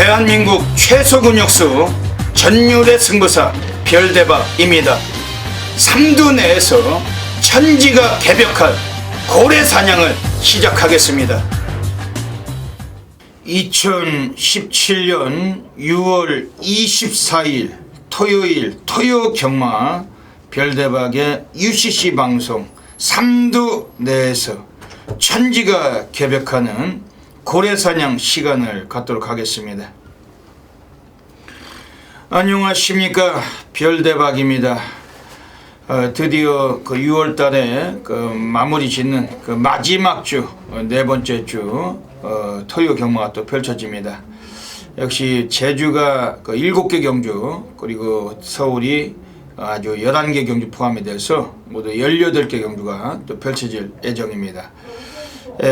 대한민국 최소 근육수 전율의 승부사 별대박입니다. 삼두 내에서 천지가 개벽한 고래 사냥을 시작하겠습니다. 2017년 6월 24일 토요일 토요경마 별대박의 UCC 방송 삼두 내에서 천지가 개벽하는 고래사냥 시간을 갖도록 하겠습니다. 안녕하십니까, 별대박입니다. 드디어 그 6월달에 그 마무리 짓는 그 마지막 주, 네 번째 주 토요 경마가 또 펼쳐집니다. 역시 제주가 그 7개 경주, 그리고 서울이 아주 11개 경주 포함이 돼서 모두 18개 경주가 또 펼쳐질 예정입니다.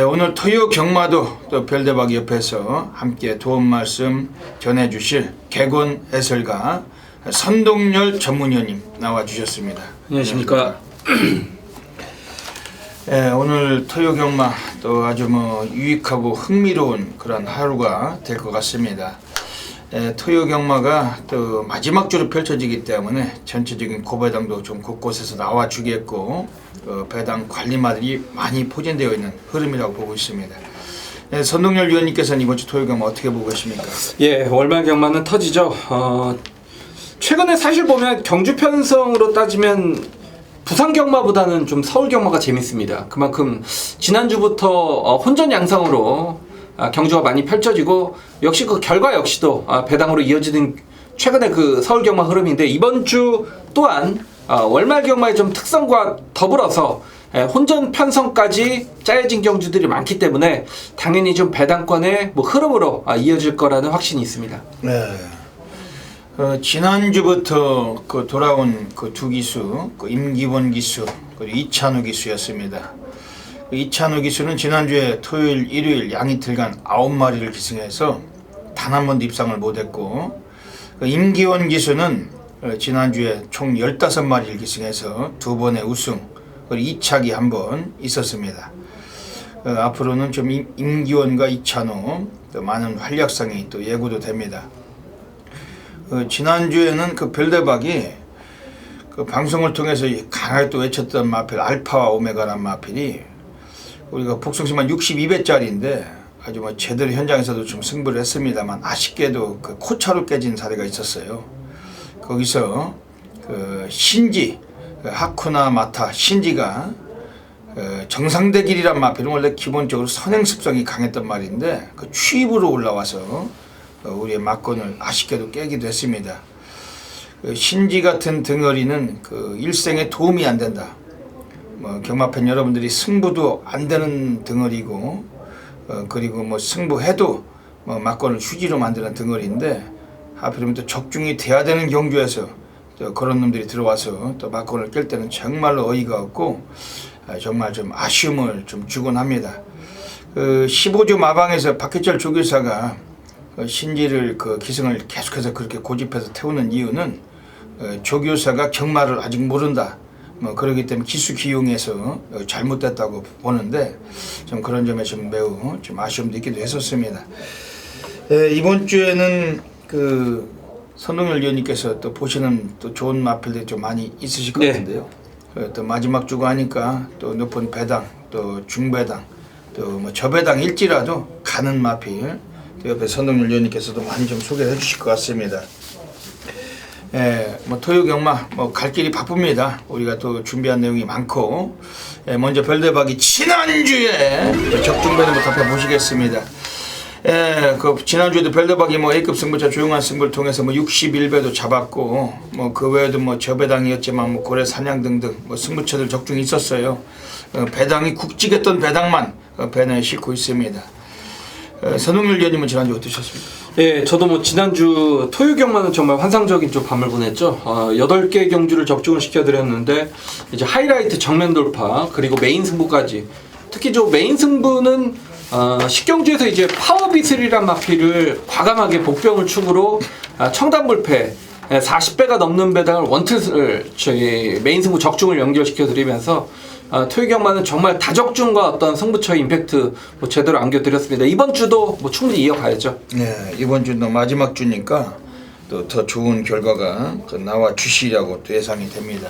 오늘 토요 경마도 또 별대박 옆에서 함께 도움 말씀 전해주실 개건 해설가 선동열 전문위원님 나와주셨습니다. 안녕하십니까. 오늘 토요 경마 또 아주 유익하고 흥미로운 그런 하루가 될 것 같습니다. 토요 경마가 또 마지막 주로 펼쳐지기 때문에 전체적인 고배당도 좀 곳곳에서 나와주겠고 배당 관리마들이 많이 포진되어 있는 흐름이라고 보고 있습니다. 선동열 위원님께서는 이번 주 토요 경마 어떻게 보고 계십니까? 예, 월말 경마는 터지죠. 최근에 사실 보면 경주 편성으로 따지면 부산 경마보다는 좀 서울 경마가 재밌습니다. 그만큼 지난주부터 혼전 양상으로 경주가 많이 펼쳐지고, 역시 그 결과 역시도 배당으로 이어지는 최근에 그 서울 경마 흐름인데, 이번 주 또한 월말 경마의 좀 특성과 더불어서 혼전 편성까지 짜여진 경주들이 많기 때문에 당연히 좀 배당권의 흐름으로 이어질 거라는 확신이 있습니다. 네. 지난주부터 그 돌아온 그 두 기수, 그 임기원 기수 그리고 이찬우 기수였습니다. 이찬우 기수는 지난주에 토요일, 일요일 양이틀간 9마리를 기승해서 단 한 번도 입상을 못했고, 그 임기원 기수는 지난주에 총 15마리를 기승해서 2번의 우승, 그리고 2착이 한 번 있었습니다. 앞으로는 좀 임기원과 이찬우 또 많은 활약상이 또 예고도 됩니다. 지난주에는 그 별대박이 그 방송을 통해서 강하게 또 외쳤던 마필 알파와 오메가란 마필이 우리가 복숭심한 62배짜리인데 아주 제대로 현장에서도 좀 승부를 했습니다만 아쉽게도 그 코차로 깨진 사례가 있었어요. 거기서 그 신지, 하쿠나 마타 신지가 정상대길이란 마필은 원래 기본적으로 선행습성이 강했던 말인데 그 취입으로 올라와서 우리의 막권을 아쉽게도 깨기도 했습니다. 신지 같은 덩어리는 그 일생에 도움이 안 된다. 경마팬 여러분들이 승부도 안 되는 덩어리고, 그리고 승부해도 막권을 휴지로 만드는 덩어리인데, 하필이면 또 적중이 돼야 되는 경주에서 또 그런 놈들이 들어와서 또 막권을 깰 때는 정말로 어이가 없고, 정말 좀 아쉬움을 좀 주곤 합니다. 15조 마방에서 박해철 조교사가 신지를 그 기승을 계속해서 그렇게 고집해서 태우는 이유는 조교사가 경마를 아직 모른다. 그렇기 때문에 기수 기용에서 잘못됐다고 보는데, 좀 그런 점에 좀 매우 좀 아쉬움도 있기도 했었습니다. 이번 주에는 그 선동열 위원님께서 또 보시는 또 좋은 마필들이 좀 많이 있으실 것 같은데요. 또 마지막 주고 하니까 또 높은 배당, 또 중배당, 또 저배당일지라도 가는 마필, 또 옆에 선동열 위원님께서도 많이 좀 소개해 주실 것 같습니다. 토요 경마 갈 길이 바쁩니다. 우리가 또 준비한 내용이 많고, 먼저 별대박이 지난주에 적중배당부터 한번 보시겠습니다. 그 지난주에도 별대박이 A급 승부차 조용한 승부를 통해서 61배도 잡았고, 그 외에도 저배당이었지만 고래 사냥 등등 승부처들 적중이 있었어요. 배당이 굵직했던 배당만 배너에 싣고 있습니다. 선동열 위원님은 지난주 어떠셨습니까? 예, 저도 지난주 토요 경마는 정말 환상적인 좀 밤을 보냈죠. 8개 경주를 적중을 시켜드렸는데, 이제 하이라이트 정면 돌파, 그리고 메인 승부까지. 특히 메인 승부는 10경주에서 이제 파워비슬이란 마필을 과감하게 복병을 축으로 청단불패 40배가 넘는 배당을 원투를 저희 메인 승부 적중을 연결시켜 드리면서 토요 경마는 정말 다적중과 어떤 승부처의 임팩트 뭐 제대로 안겨드렸습니다. 이번 주도 뭐 충분히 이어가야죠. 네, 이번 주도 마지막 주니까 또 더 좋은 결과가 나와 주시리라고 또 예상이 됩니다.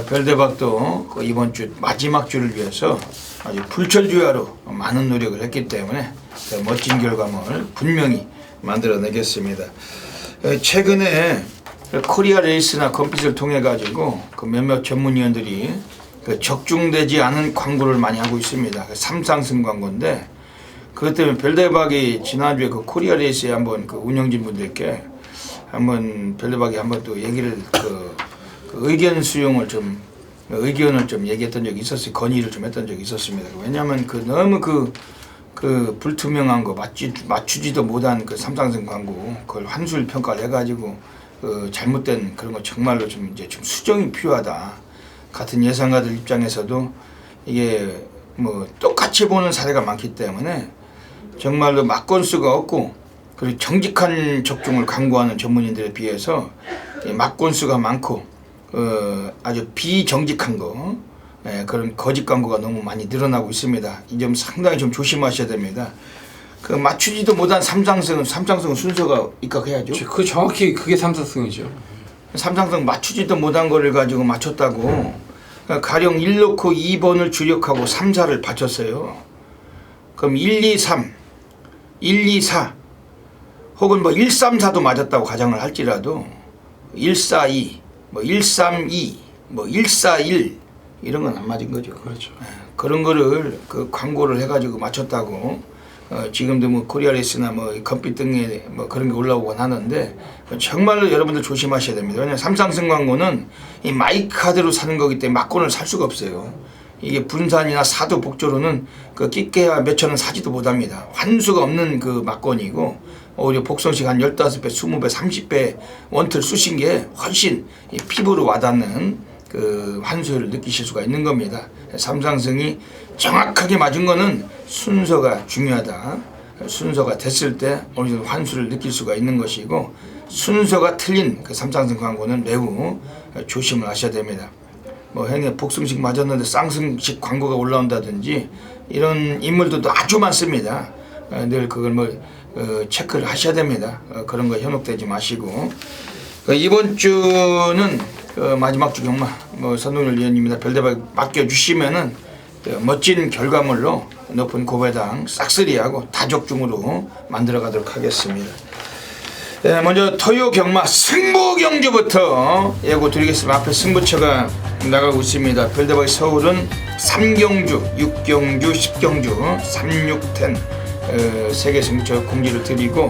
별대박도 이번 주 마지막 주를 위해서 아주 불철주야로 많은 노력을 했기 때문에 더 멋진 결과물 분명히 만들어내겠습니다. 최근에 코리아 레이스나 컴핏을 통해 가지고 그 몇몇 전문위원들이 그 적중되지 않은 광고를 많이 하고 있습니다. 그 삼상승 광고인데 그것 때문에 별대박이 지난주에 그 코리아 레이스에 한번 그 운영진 분들께 한번 별대박이 한번 또 얘기를 그 의견 수용을 좀 의견을 좀 얘기했던 적이 있었어요. 건의를 좀 했던 적이 있었습니다. 왜냐하면 그 너무 그 불투명한 거 맞추지도 못한 그 삼상승 광고 그걸 환술 평가를 해가지고 그 잘못된 그런 거 정말로 좀 이제 좀 수정이 필요하다. 같은 예상가들 입장에서도 이게 뭐 똑같이 보는 사례가 많기 때문에 정말로 막건수가 없고 그리고 정직한 적중을 강구하는 전문인들에 비해서 막건수가 많고 아주 비정직한 거 그런 거짓 광고가 너무 많이 늘어나고 있습니다. 이 점 상당히 좀 조심하셔야 됩니다. 그 맞추지도 못한 삼상승은 순서가 입각해야죠. 그 정확히 그게 삼상승이죠. 삼상승 맞추지도 못한 거를 가지고 맞췄다고 가령 1 놓고 2번을 주력하고 3, 4를 받쳤어요. 그럼 1, 2, 3, 1, 2, 4 혹은 뭐 1, 3, 4도 맞았다고 가정을 할지라도 1, 4, 2, 뭐 1, 3, 2, 뭐 1, 4, 1 이런 건 안 맞은 거죠. 그렇죠. 그런 거를 그 광고를 해가지고 맞췄다고 지금도 뭐 코리아 레이스나 뭐 컴핏 등에 뭐 그런 게 올라오곤 하는데 정말로 여러분들 조심하셔야 됩니다. 왜냐하면 삼상승 광고는 이 마이카드로 사는 거기 때문에 막권을 살 수가 없어요. 이게 분산이나 사도 복조로는 그 끼케야 몇천 원 사지도 못합니다. 환수가 없는 그 막권이고 오히려 복성식 한 15배, 20배, 30배 원틀 쑤신 게 훨씬 이 피부로 와닿는 그 환수를 느끼실 수가 있는 겁니다. 삼상승이 정확하게 맞은 거는 순서가 중요하다. 순서가 됐을 때 어느 정도 환수를 느낄 수가 있는 것이고 순서가 틀린 그 삼상승 광고는 매우 조심을 하셔야 됩니다. 뭐 형님 복승식 맞았는데 쌍승식 광고가 올라온다든지 이런 인물들도 아주 많습니다. 늘 그걸 뭐 체크를 하셔야 됩니다. 그런 거 현혹되지 마시고 이번 주는 마지막 주 경마 뭐 선동열 위원님이나 별대박 맡겨주시면은 멋진 결과물로 높은 고배당 싹쓸이하고 다적중으로 만들어가도록 하겠습니다. 먼저 토요 경마 승부 경주부터 예고 드리겠습니다. 앞에 승부처가 나가고 있습니다. 별대박의 서울은 3경주, 6경주, 10경주, 3, 6, 10 세개 승부처 공지를 드리고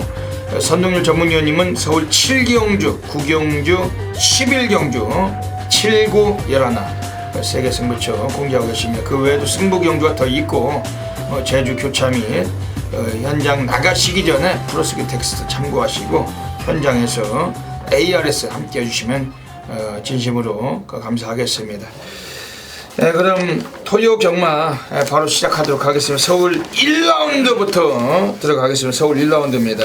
선동열 전문위원님은 서울 7경주, 9경주, 11경주, 7, 9, 11 세개 승부처 공지하고 계십니다. 그 외에도 승부 경주가 더 있고 제주 교차 및 현장 나가시기 전에 프로스기 텍스트 참고하시고 현장에서 ARS 함께 해주시면 진심으로 감사하겠습니다. 그럼 토요 경마 바로 시작하도록 하겠습니다. 서울 1라운드부터 들어가겠습니다. 서울 1라운드입니다.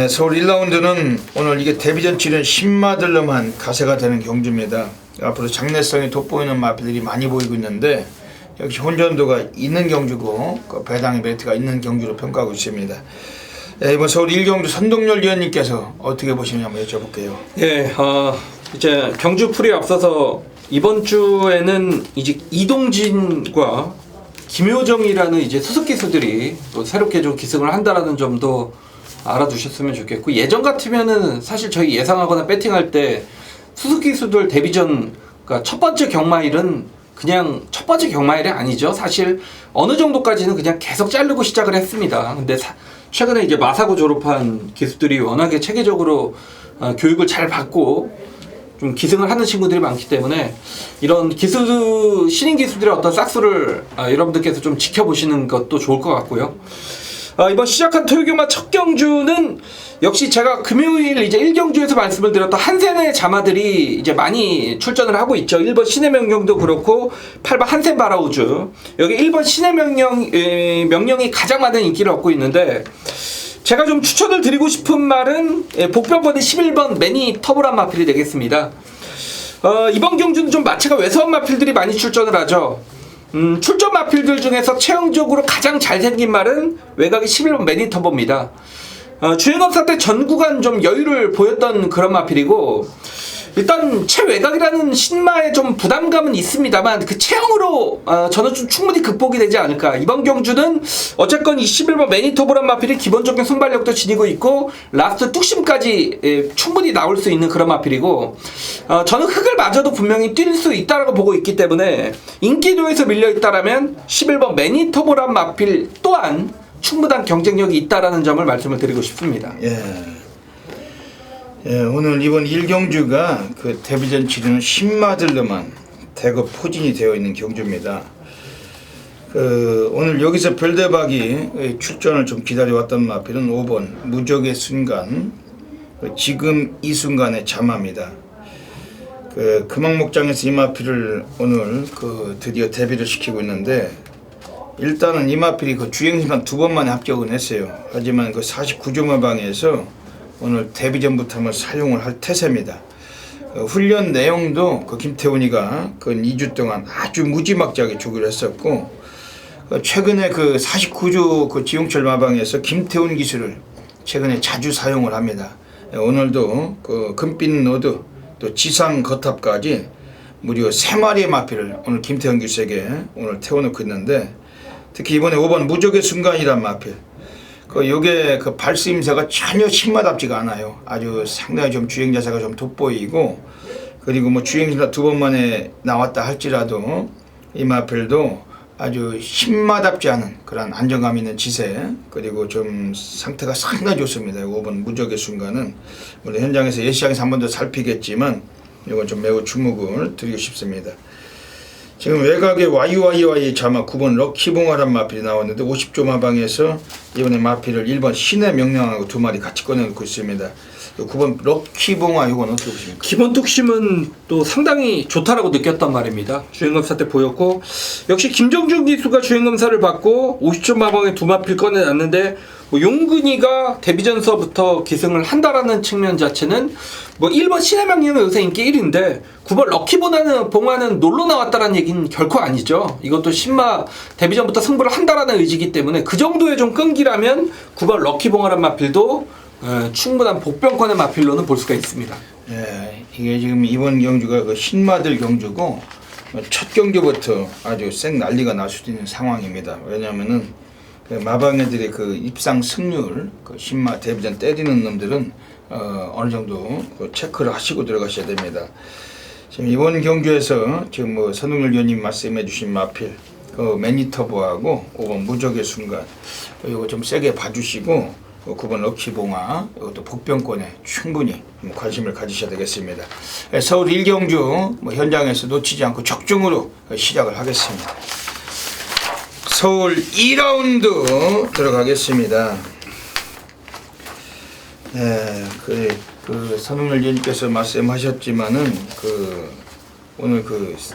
서울 1라운드는 오늘 이게 데뷔전 치른 신마들로만 가세가 되는 경주입니다. 앞으로 장래성이 돋보이는 마필들이 많이 보이고 있는데 역시 혼전도가 있는 경주고 그 배당의 메리트가 있는 경주로 평가하고 있습니다. 이번 서울 1경주 선동열 위원님께서 어떻게 보시는지 한번 여쭤볼게요. 예, 이제 경주 풀이 앞서서 이번 주에는 이제 이동진과 김효정이라는 이제 수습 기수들이 또 새롭게 좀 기승을 한다라는 점도 알아두셨으면 좋겠고, 예전 같으면은 사실 저희 예상하거나 배팅할 때 수습 기수들 데뷔전, 그러니까 첫 번째 경마일은 그냥 첫 번째 경마일이 아니죠. 사실 어느 정도까지는 그냥 계속 자르고 시작을 했습니다. 근데 최근에 이제 마사고 졸업한 기수들이 워낙에 체계적으로 교육을 잘 받고 좀 기승을 하는 친구들이 많기 때문에 이런 기수, 신인 기수들의 어떤 싹수를 여러분들께서 좀 지켜보시는 것도 좋을 것 같고요. 이번 시작한 토요경마 첫 경주는 역시 제가 금요일 이제 1경주에서 말씀을 드렸던 한센의 자마들이 이제 많이 출전을 하고 있죠. 1번 신의 명령도 그렇고 8번 한센 바라우즈, 여기 1번 신의 명령이 가장 많은 인기를 얻고 있는데, 제가 좀 추천을 드리고 싶은 말은 복병권의 11번 매니 터보란 마필이 되겠습니다. 이번 경주는 좀 마체가 왜소한 마필들이 많이 출전을 하죠. 출전 마필들 중에서 체형적으로 가장 잘생긴 말은 외곽의 11번 매니 터보입니다. 주행검사 때 전 구간 좀 여유를 보였던 그런 마필이고, 일단 최외곽이라는 신마에 좀 부담감은 있습니다만 그 체형으로 저는 좀 충분히 극복이 되지 않을까. 이번 경주는 어쨌건 이 11번 매니토브란 마필이 기본적인 순발력도 지니고 있고 라스트 뚝심까지 충분히 나올 수 있는 그런 마필이고, 저는 흙을 맞아도 분명히 뛸 수 있다라고 보고 있기 때문에 인기도에서 밀려있다라면 11번 매니토브란 마필 또한 충분한 경쟁력이 있다라는 점을 말씀을 드리고 싶습니다. 예, 오늘 이번 1경주가 그 데뷔전 치르는 신마들로만 대거 포진이 되어 있는 경주입니다. 오늘 여기서 별대박이 출전을 좀 기다려왔던 마필은 5번 무적의 순간, 지금 이 순간의 자마입니다. 금왕목장에서 이 마필을 오늘 드디어 데뷔를 시키고 있는데, 일단은 이 마필이 주행시간 2번 만에 합격은 했어요. 하지만 49조마방에서 오늘 데뷔전부터 한번 사용을 할 태세입니다. 훈련 내용도 김태훈이가 2주 동안 아주 무지막지하게 주기로 했었고, 최근에 49조 지용철 마방에서 김태훈 기술을 최근에 자주 사용을 합니다. 오늘도 금빛 노드 또 지상 거탑까지 무려 3마리의 마필을 오늘 김태훈 기술에게 오늘 태워놓고 있는데, 특히 이번에 5번 무적의 순간이란 마필, 요게 발쓰임새가 전혀 신마답지가 않아요. 아주 상당히 좀 주행 자세가 좀 돋보이고, 그리고 뭐 주행시가 2번 만에 나왔다 할지라도 이 마필도 아주 신마답지 않은 그런 안정감 있는 지세, 그리고 좀 상태가 상당히 좋습니다. 5번 무적의 순간은 우리 현장에서 예시장에서 한 번 더 살피겠지만 이건 좀 매우 주목을 드리고 싶습니다. 지금 외곽에 YYY 자마 9번 럭키봉화란 마필이 나왔는데 50조 마방에서 이번에 마필을 1번 신의 명령하고 2마리 같이 꺼내놓고 있습니다. 9번 럭키봉화 이건 어떻게 보십니까? 기본 뚝심은 또 상당히 좋다라고 느꼈단 말입니다. 주행검사 때 보였고, 역시 김정준 기수가 주행검사를 받고 50조 마방에 2마필 꺼내놨는데, 용근이가 데뷔전서부터 기승을 한다라는 측면 자체는 1번 신의 명령은 요새 인기 1위인데 9번 럭키봉화는 놀러 나왔다라는 얘기는 결코 아니죠. 이것도 신마 데뷔전부터 승부를 한다라는 의지이기 때문에 그 정도의 좀 끈기라면 9번 럭키봉화란 마필도 충분한 복병권의 마필로는 볼 수가 있습니다. 예, 이게 지금 이번 경주가 신마들 경주고 첫 경주부터 아주 쌩 난리가 날 수도 있는 상황입니다. 왜냐하면은 마방애들의 입상 승률, 신마 데뷔전 때리는 놈들은 어느 정도 체크를 하시고 들어가셔야 됩니다. 지금 이번 경주에서 지금 선웅열 위원님 말씀해주신 마필, 매니터브하고 5번 무적의 순간, 이거 좀 세게 봐주시고 9번 럭키봉화, 이것도 복병권에 충분히 관심을 가지셔야 되겠습니다. 서울 1경주 현장에서 놓치지 않고 적중으로 시작을 하겠습니다. 서울 2라운드 들어가겠습니다. 선웅열 위원님께서 말씀하셨지만은 오늘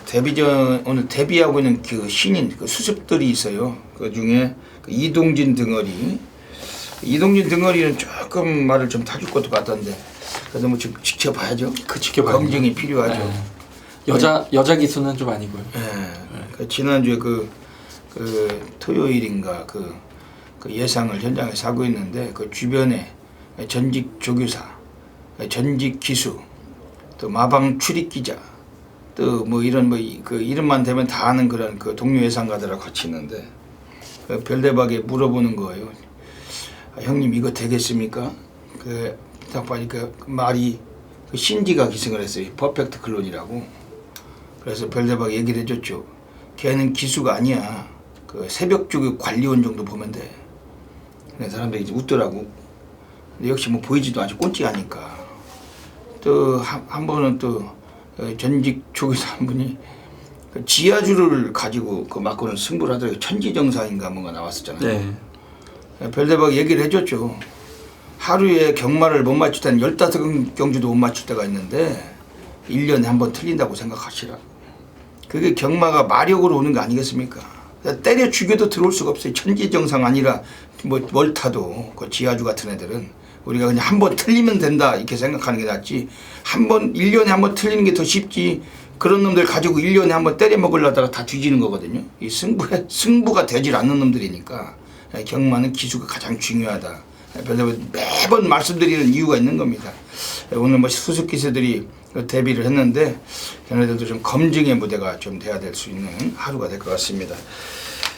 데뷔전 오늘 데뷔하고 있는 신인 수습들이 있어요. 그 중에 이동진 등어리는 조금 말을 좀 타줄 것도 같던데, 그래서 뭐 좀 지켜봐야죠. 지켜봐야죠. 검증이 필요하죠. 네. 여자 기수는 좀 아니고요. 지난주에 토요일인가 예상을 현장에서 하고 있는데, 주변에 전직 조교사, 전직 기수, 또 마방 출입 기자, 또 이런 이름만 대면 다 아는 그런 동료 예상가들하고 같이 있는데, 별대박에 물어보는 거예요. 형님 이거 되겠습니까? 딱 보니까 말이 신지가 기승을 했어요. 퍼펙트 클론이라고. 그래서 별대박 얘기를 해줬죠. 걔는 기수가 아니야. 새벽 조교 관리원 정도 보면 돼. 그래서 사람들이 이제 웃더라고. 근데 역시 보이지도 않지, 꼰찌하니까. 또 한 번은 또 전직 조교사 한 분이 지하주를 가지고 막고는 승부를 하더라고요. 천지정사인가 뭔가 나왔었잖아요. 네. 별대박 얘기를 해줬죠. 하루에 경마를 못 맞출 때는 15경주도 못 맞출 때가 있는데 1년에 한 번 틀린다고 생각하시라. 그게 경마가 마력으로 오는 거 아니겠습니까? 때려 죽여도 들어올 수가 없어요. 천지정상 아니라 뭐 멀타도 그 지하주 같은 애들은 우리가 그냥 한 번 틀리면 된다 이렇게 생각하는 게 낫지. 1년에 한 번 틀리는 게 더 쉽지. 그런 놈들 가지고 1년에 한 번 때려 먹으려다가 다 뒤지는 거거든요. 이 승부가 되질 않는 놈들이니까 경마는 기수가 가장 중요하다. 매번 말씀드리는 이유가 있는 겁니다. 오늘 뭐 수습 기수들이 데뷔를 했는데 걔네들도 좀 검증의 무대가 좀 돼야 될 수 있는 하루가 될 것 같습니다.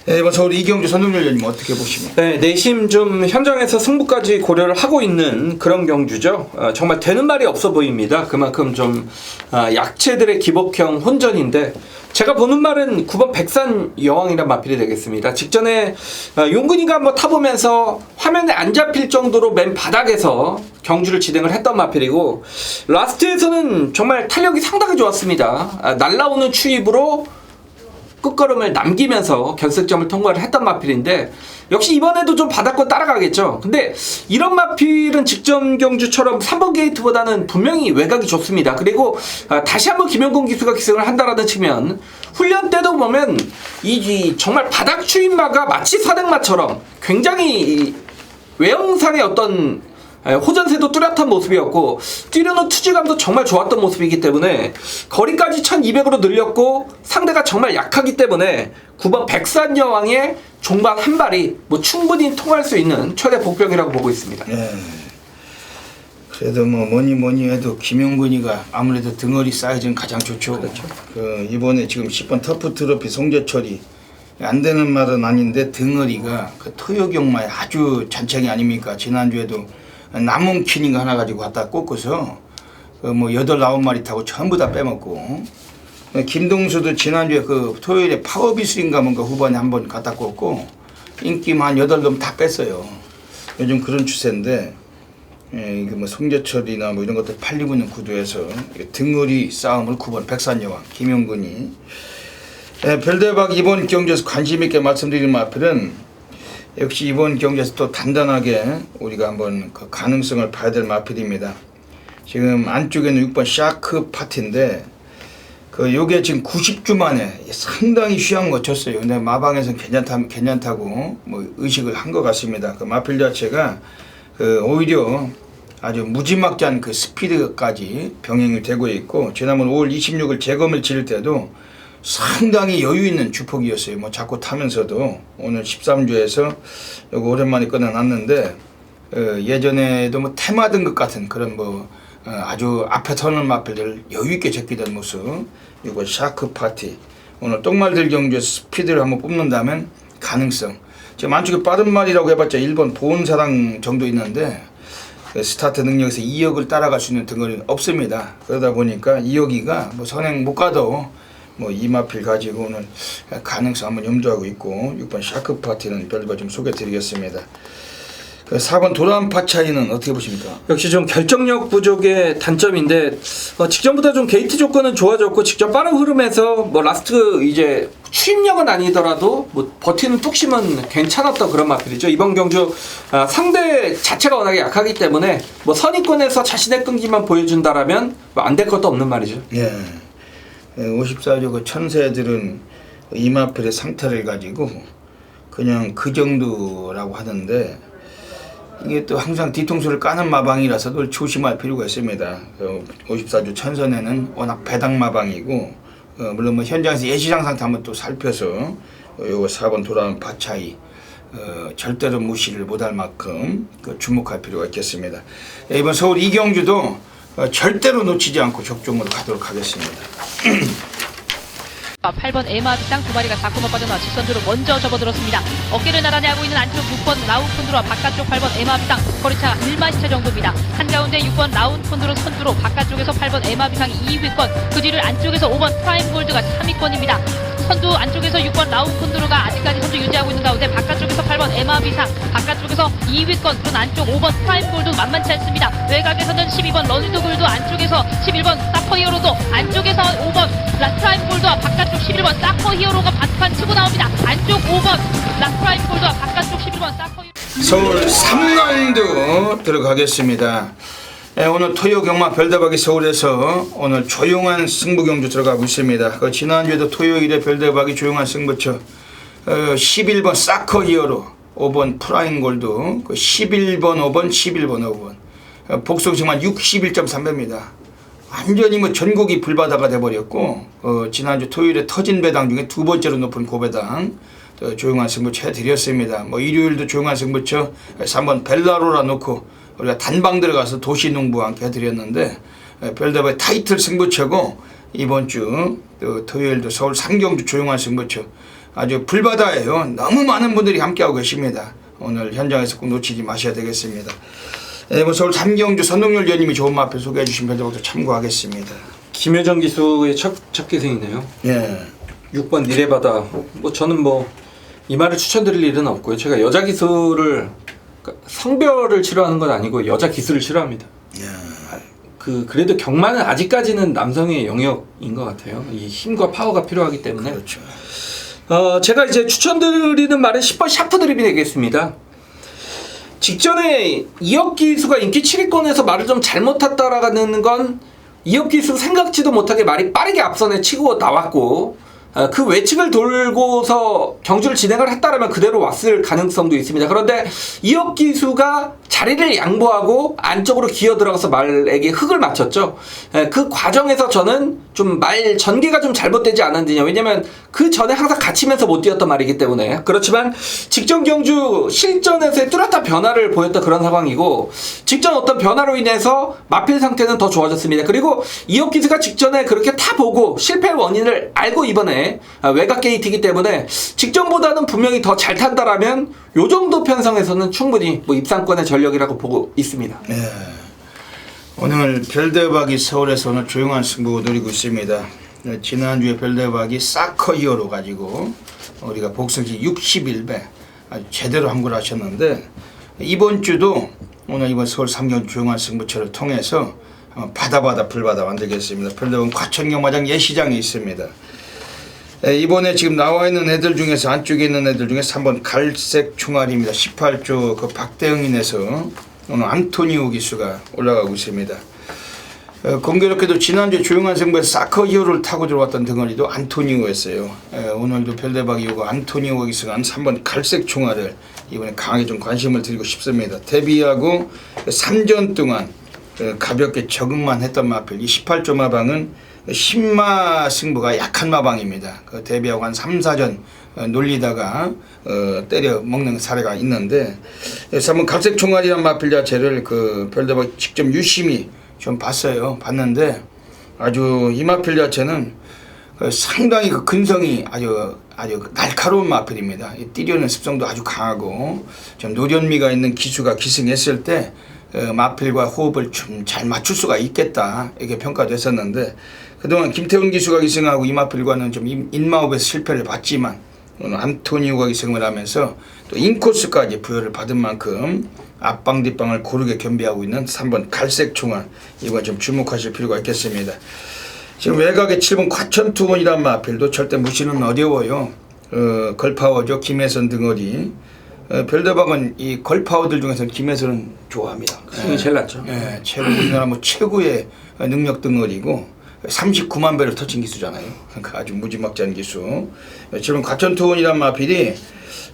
이번 서울 이경주 선동열님 어떻게 보시면? 네, 내심 좀 현장에서 승부까지 고려를 하고 있는 그런 경주죠. 정말 되는 말이 없어 보입니다. 그만큼 좀 약체들의 기복형 혼전인데 제가 보는 말은 9번 백산 여왕이란 마필이 되겠습니다. 직전에 용근이가 한번 타보면서 화면에 안 잡힐 정도로 맨 바닥에서 경주를 진행을 했던 마필이고 라스트에서는 정말 탄력이 상당히 좋았습니다. 날라오는 추입으로 끝걸음을 남기면서 결승점을 통과를 했던 마필인데 역시 이번에도 좀 바닥권 따라가겠죠. 근데 이런 마필은 직전 경주처럼 3번 게이트보다는 분명히 외곽이 좋습니다. 그리고 다시 한번 김영곤 기수가 기승을 한다라는 측면 훈련 때도 보면 이 정말 바닥 추임마가 마치 사등마처럼 굉장히 외형상의 어떤 호전세도 뚜렷한 모습이었고 뛰려는 투지감도 정말 좋았던 모습이기 때문에 거리까지 1200으로 늘렸고 상대가 정말 약하기 때문에 9번 백산여왕의 종반 한 발이 뭐 충분히 통할 수 있는 최대 복병이라고 보고 있습니다. 예. 그래도 뭐 뭐니 해도 김용근이가 아무래도 등어리 사이즈는 가장 좋죠. 그렇죠. 이번에 지금 10번 터프 트로피 송재철이 안 되는 말은 아닌데 등어리가 그 토요경마에 아주 잔챙이 아닙니까? 지난주에도 남은 키닝 하나 가지고 갖다 꽂고서 뭐 8-9마리 타고 전부 다 빼먹고 김동수도 지난주에 그 토요일에 파워비스인가 뭔가 후반에 한번 갖다 꽂고 인기만 한 8놈 다 뺐어요. 요즘 그런 추세인데 이게 뭐 송재철이나 뭐 이런 것들 팔리고 있는 구도에서 등어리 싸움을 9번 백산여왕 김용근이 별대박 이번 경주에서 관심 있게 말씀드리는 마필은 역시 이번 경기에서 또 단단하게 우리가 한번 그 가능성을 봐야 될 마필입니다. 지금 안쪽에는 6번 샤크 파티인데 요게 지금 90주 만에 상당히 휘한 거 쳤어요. 근데 마방에서는 괜찮다고 뭐 의식을 한 것 같습니다. 그 마필 자체가 오히려 아주 무지막지한 그 스피드까지 병행이 되고 있고 지난번 5월 26일 재검을 치를 때도 상당히 여유 있는 주폭이었어요. 뭐 자꾸 타면서도 오늘 13주에서 요거 오랜만에 끊어놨는데 예전에도 뭐 테마 등급 같은 그런 뭐 아주 앞에 서는 마필들 여유 있게 제끼던 모습. 요거 샤크 파티. 오늘 똥말들 경주에서 스피드를 한번 뽑는다면 가능성. 지금 안쪽에 빠른 말이라고 해봤자 1번 보온사랑 정도 있는데 스타트 능력에서 2억을 따라갈 수 있는 등거리는 없습니다. 그러다 보니까 2억이가 뭐 선행 못 가도 뭐 이마필 가지고 오늘 가능성 한번 염두하고 있고 6번 샤크 파티는 별거 좀 소개해 드리겠습니다. 4번 도란파 차이는 어떻게 보십니까? 역시 좀 결정력 부족의 단점인데 직전보다 좀 게이트 조건은 좋아졌고 직전 빠른 흐름에서 뭐 라스트 이제 추임력은 아니더라도 뭐 버티는 뚝심은 괜찮았던 그런 마필이죠. 이번 경주 상대 자체가 워낙에 약하기 때문에 뭐 선입권에서 자신의 끈기만 보여준다라면 뭐 안 될 것도 없는 말이죠. 예. 54조 그 천세들은 이마필의 상태를 가지고 그냥 그 정도라고 하는데 이게 또 항상 뒤통수를 까는 마방이라서 늘 조심할 필요가 있습니다. 54조 천선에는 워낙 배당 마방이고 물론 뭐 현장에서 예시장 상태 한번 또 살펴서 요거 4번 돌아온 파차이 절대로 무시를 못할 만큼 주목할 필요가 있겠습니다. 이번 서울 이경주도 절대로 놓치지 않고 적중으로 가도록 하겠습니다. 8번 에마비상 2마리가 4코너 빠져나와 직선주로 먼저 접어들었습니다. 어깨를 나란히 하고 있는 안쪽 6번 라운콘드로 바깥쪽 8번 에마비상 거리차가 1마시차 정도입니다. 한가운데 6번 라운콘드로 선두로 바깥쪽에서 8번 에마비상이 2위권 그 뒤를 안쪽에서 5번 프라임 골드가 3위권입니다. 선두 안쪽에서 6번 라운콘드로가 아직까지 선두 유지하고 있는 가운데 바깥쪽에서 8번 에마비상 바깥쪽에서 2위권 그런 안쪽 5번 프라임 골드 만만치 않습니다. 외곽에서는 12번 러니드 골드 안쪽에서 11번 사퍼 히어로도 안쪽에서 5번 라프라임 골드와 바깥쪽 11번 사퍼 히어로가 반판 치고 나옵니다. 안쪽 5번 라프라임 골드와 바깥쪽 11번 사퍼 히어로 서울 3라운드 들어가겠습니다. 오늘 토요 경마 별대박이 서울에서 오늘 조용한 승부 경주 들어가고 있습니다. 지난주에도 토요일에 별대박이 조용한 승부처 11번 사커 히어로 5번 프라임 골드 11번 5번 11번 5번 복속승만 61.3배입니다. 완전히 뭐 전국이 불바다가 돼버렸고 지난주 토요일에 터진 배당 중에 두 번째로 높은 고배당 조용한 승부처 해드렸습니다. 뭐 일요일도 조용한 승부처 3번 벨라로라 놓고 우리가 단방 들어가서 도시농부와 함께 해드렸는데 별대박의 타이틀 승부처고 이번 주 토요일도 서울 상경주 조용한 승부처 아주 불바다예요. 너무 많은 분들이 함께하고 계십니다. 오늘 현장에서 꼭 놓치지 마셔야 되겠습니다. 서울 상경주 선동열 위원님이 좋은 마표 소개해 주신 별대박도 참고하겠습니다. 김효정 기수의 첫 기생이네요. 예. 6번 니레바다. 뭐 저는 뭐 이 말을 추천드릴 일은 없고요. 제가 여자 기수를 성별을 싫어하는 건 아니고 여자 기수를 싫어합니다. 예. 그래도 경마는 아직까지는 남성의 영역인 것 같아요. 이 힘과 파워가 필요하기 때문에. 그렇죠. 제가 이제 추천드리는 말은 10번 샤프 드립이 되겠습니다. 직전에 이혁 기수가 인기 7위권에서 말을 좀 잘못했다라는 건 이혁 기수 생각지도 못하게 말이 빠르게 앞선에 치고 나왔고 그 외측을 돌고서 경주를 진행을 했다라면 그대로 왔을 가능성도 있습니다. 그런데 이혁 기수가 자리를 양보하고 안쪽으로 기어 들어가서 말에게 흙을 맞췄죠. 그 과정에서 저는 좀 말 전개가 좀 잘못되지 않았느냐. 왜냐면 그 전에 항상 갇히면서 못 뛰었던 말이기 때문에. 그렇지만 직전 경주 실전에서의 뚜렷한 변화를 보였던 그런 상황이고 직전 어떤 변화로 인해서 마필 상태는 더 좋아졌습니다. 그리고 이혁 기수가 직전에 그렇게 타보고 실패 원인을 알고 이번에 외곽 게이트이기 때문에 직전보다는 분명히 더 잘 탄다라면 요 정도 편성에서는 충분히 뭐 입상권의 전력이라고 보고 있습니다. 네. 오늘 별대박이 서울에서 오늘 조용한 승부 노리고 있습니다. 지난주에 별대박이 사커 히어로 가지고 우리가 복승시 61배 아주 제대로 함구를 하셨는데 이번 주도 오늘 이번 서울 3경 조용한 승부처를 통해서 바다 불바다 만들겠습니다. 별대박은 과천경마장 예시장에 있습니다. 이번에 지금 나와 있는 애들 중에서 안쪽에 있는 애들 중에 3번 갈색 총알입니다. 18조 그 박대응인에서 오늘 안토니오 기수가 올라가고 있습니다. 공교롭게도 지난주에 조용한 승부에서 사커 히어로를 타고 들어왔던 등어리도 안토니오였어요. 오늘도 별대박이 이거 안토니오 기수가 3번 갈색 총알을 이번에 강하게 좀 관심을 드리고 싶습니다. 데뷔하고 3전 동안 가볍게 적응만 했던 마필 이 18조 마방은 신마 승부가 약한 마방입니다. 그 데뷔하고 한 3, 4전 놀리다가 때려 먹는 사례가 있는데 그래서 한번 갈색 총알이란 마필 자체를 그 별대박 직접 유심히 좀 봤는데 아주 이 마필 자체는 상당히 그 근성이 아주 날카로운 마필입니다. 뛰려는 습성도 아주 강하고 좀 노련미가 있는 기수가 기승했을 때 마필과 호흡을 좀 잘 맞출 수가 있겠다 이렇게 평가됐었는데 그동안 김태훈 기수가 기승하고 이 마필과는 좀 인마업에서 실패를 봤지만 오늘 안토니오가 기승을 하면서 또 인코스까지 부여를 받은 만큼 앞방 뒷방을 고르게 겸비하고 있는 3번 갈색 총알 이번 좀 주목하실 필요가 있겠습니다. 지금 외곽에 7번 과천투원이란 마필도 절대 무시는 어려워요. 걸파워죠. 김혜선 등어리. 별대박은 이 걸파워들 중에서는 김혜선은 좋아합니다. 힘이 제일 낫죠. 우리나라 뭐 최고의 능력 등어리고 39만 배를 터친 기수잖아요. 그러니까 아주 무지막지한 기수. 지금 과천투원이란 마필이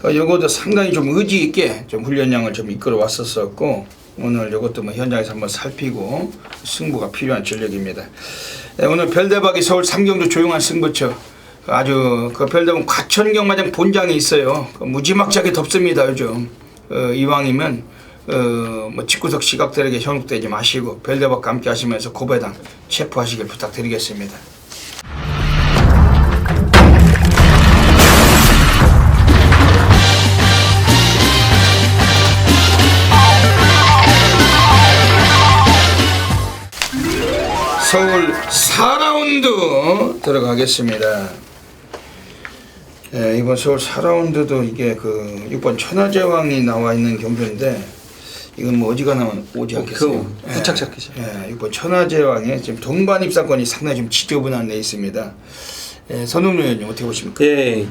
요것도 상당히 좀 의지 있게 좀 훈련량을 좀 이끌어 왔었고 오늘 요것도 뭐 현장에서 한번 살피고 승부가 필요한 전력입니다. 오늘 별대박이 서울 삼경주 조용한 승부처 아주 그 별대박 과천경마장 본장에 있어요. 무지막지하게 덥습니다 요즘. 이왕이면 뭐 집구석 시각들에게 현혹되지 마시고 별대박과 함께 하시면서 고배당 체포하시길 부탁드리겠습니다. 서울 4라운드 들어가겠습니다. 이번 서울 4라운드도 이게 그 6번 천하제왕이 나와 있는 경주인데 이건 뭐 어지간하면 오지 않겠어요. 후착 잡히죠. 6번 천하제왕에 지금 동반 입상권이 상당히 좀 지저분한 데 있습니다. 선웅 의원님 어떻게 보십니까?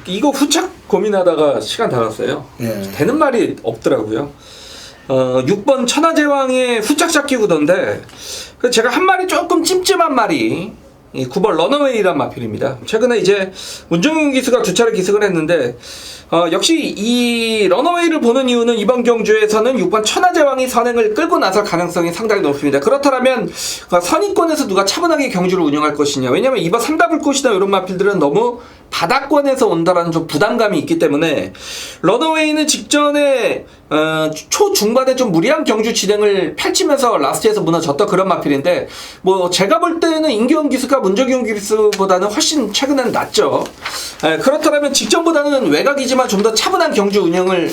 이거 후착 고민하다가 시간 다 갔어요. 네. 되는 말이 없더라고요. 6번 천하제왕의 후착 잡기 구도인데 제가 한 말이 조금 찜찜한 말이 이 9번 런어웨이란 마필입니다. 최근에 이제 문정윤 기수가 두 차례 기승을 했는데 역시 이 런어웨이를 보는 이유는 이번 경주에서는 6번 천하제왕이 선행을 끌고 나설 가능성이 상당히 높습니다. 그렇다면 선의권에서 누가 차분하게 경주를 운영할 것이냐. 왜냐면 이번 삼다불꽃이나 이런 마필들은 너무 바닥권에서 온다라는 좀 부담감이 있기 때문에 런어웨이는 직전에 초중반에 좀 무리한 경주 진행을 펼치면서 라스트에서 무너졌던 그런 마필인데 뭐 제가 볼 때는 임기원 기수가 문정윤 기수보다는 훨씬 최근에는 낫죠. 그렇다면 직전보다는 외곽이지만 좀 더 차분한 경주 운영을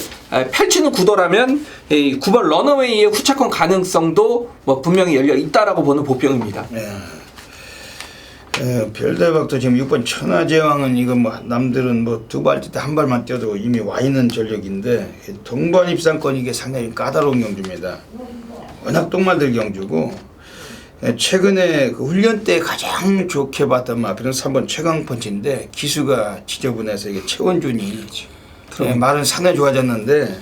펼치는 구도라면 이 9번 런어웨이의 후차권 가능성도 뭐 분명히 열려 있다라고 보는 보병입니다. 별대박도 지금 6번 천하제왕은 이거 뭐 남들은 뭐 두 발 때 한 발만 뛰어도 이미 와 있는 전력인데 동반 입상권 이게 상당히 까다로운 경주입니다. 워낙 똥말들 경주고 최근에 그 훈련 때 가장 좋게 봤던 마필은 3번 최강펀치인데 기수가 지저분해서 이게 최원준이 말은 상당히 좋아졌는데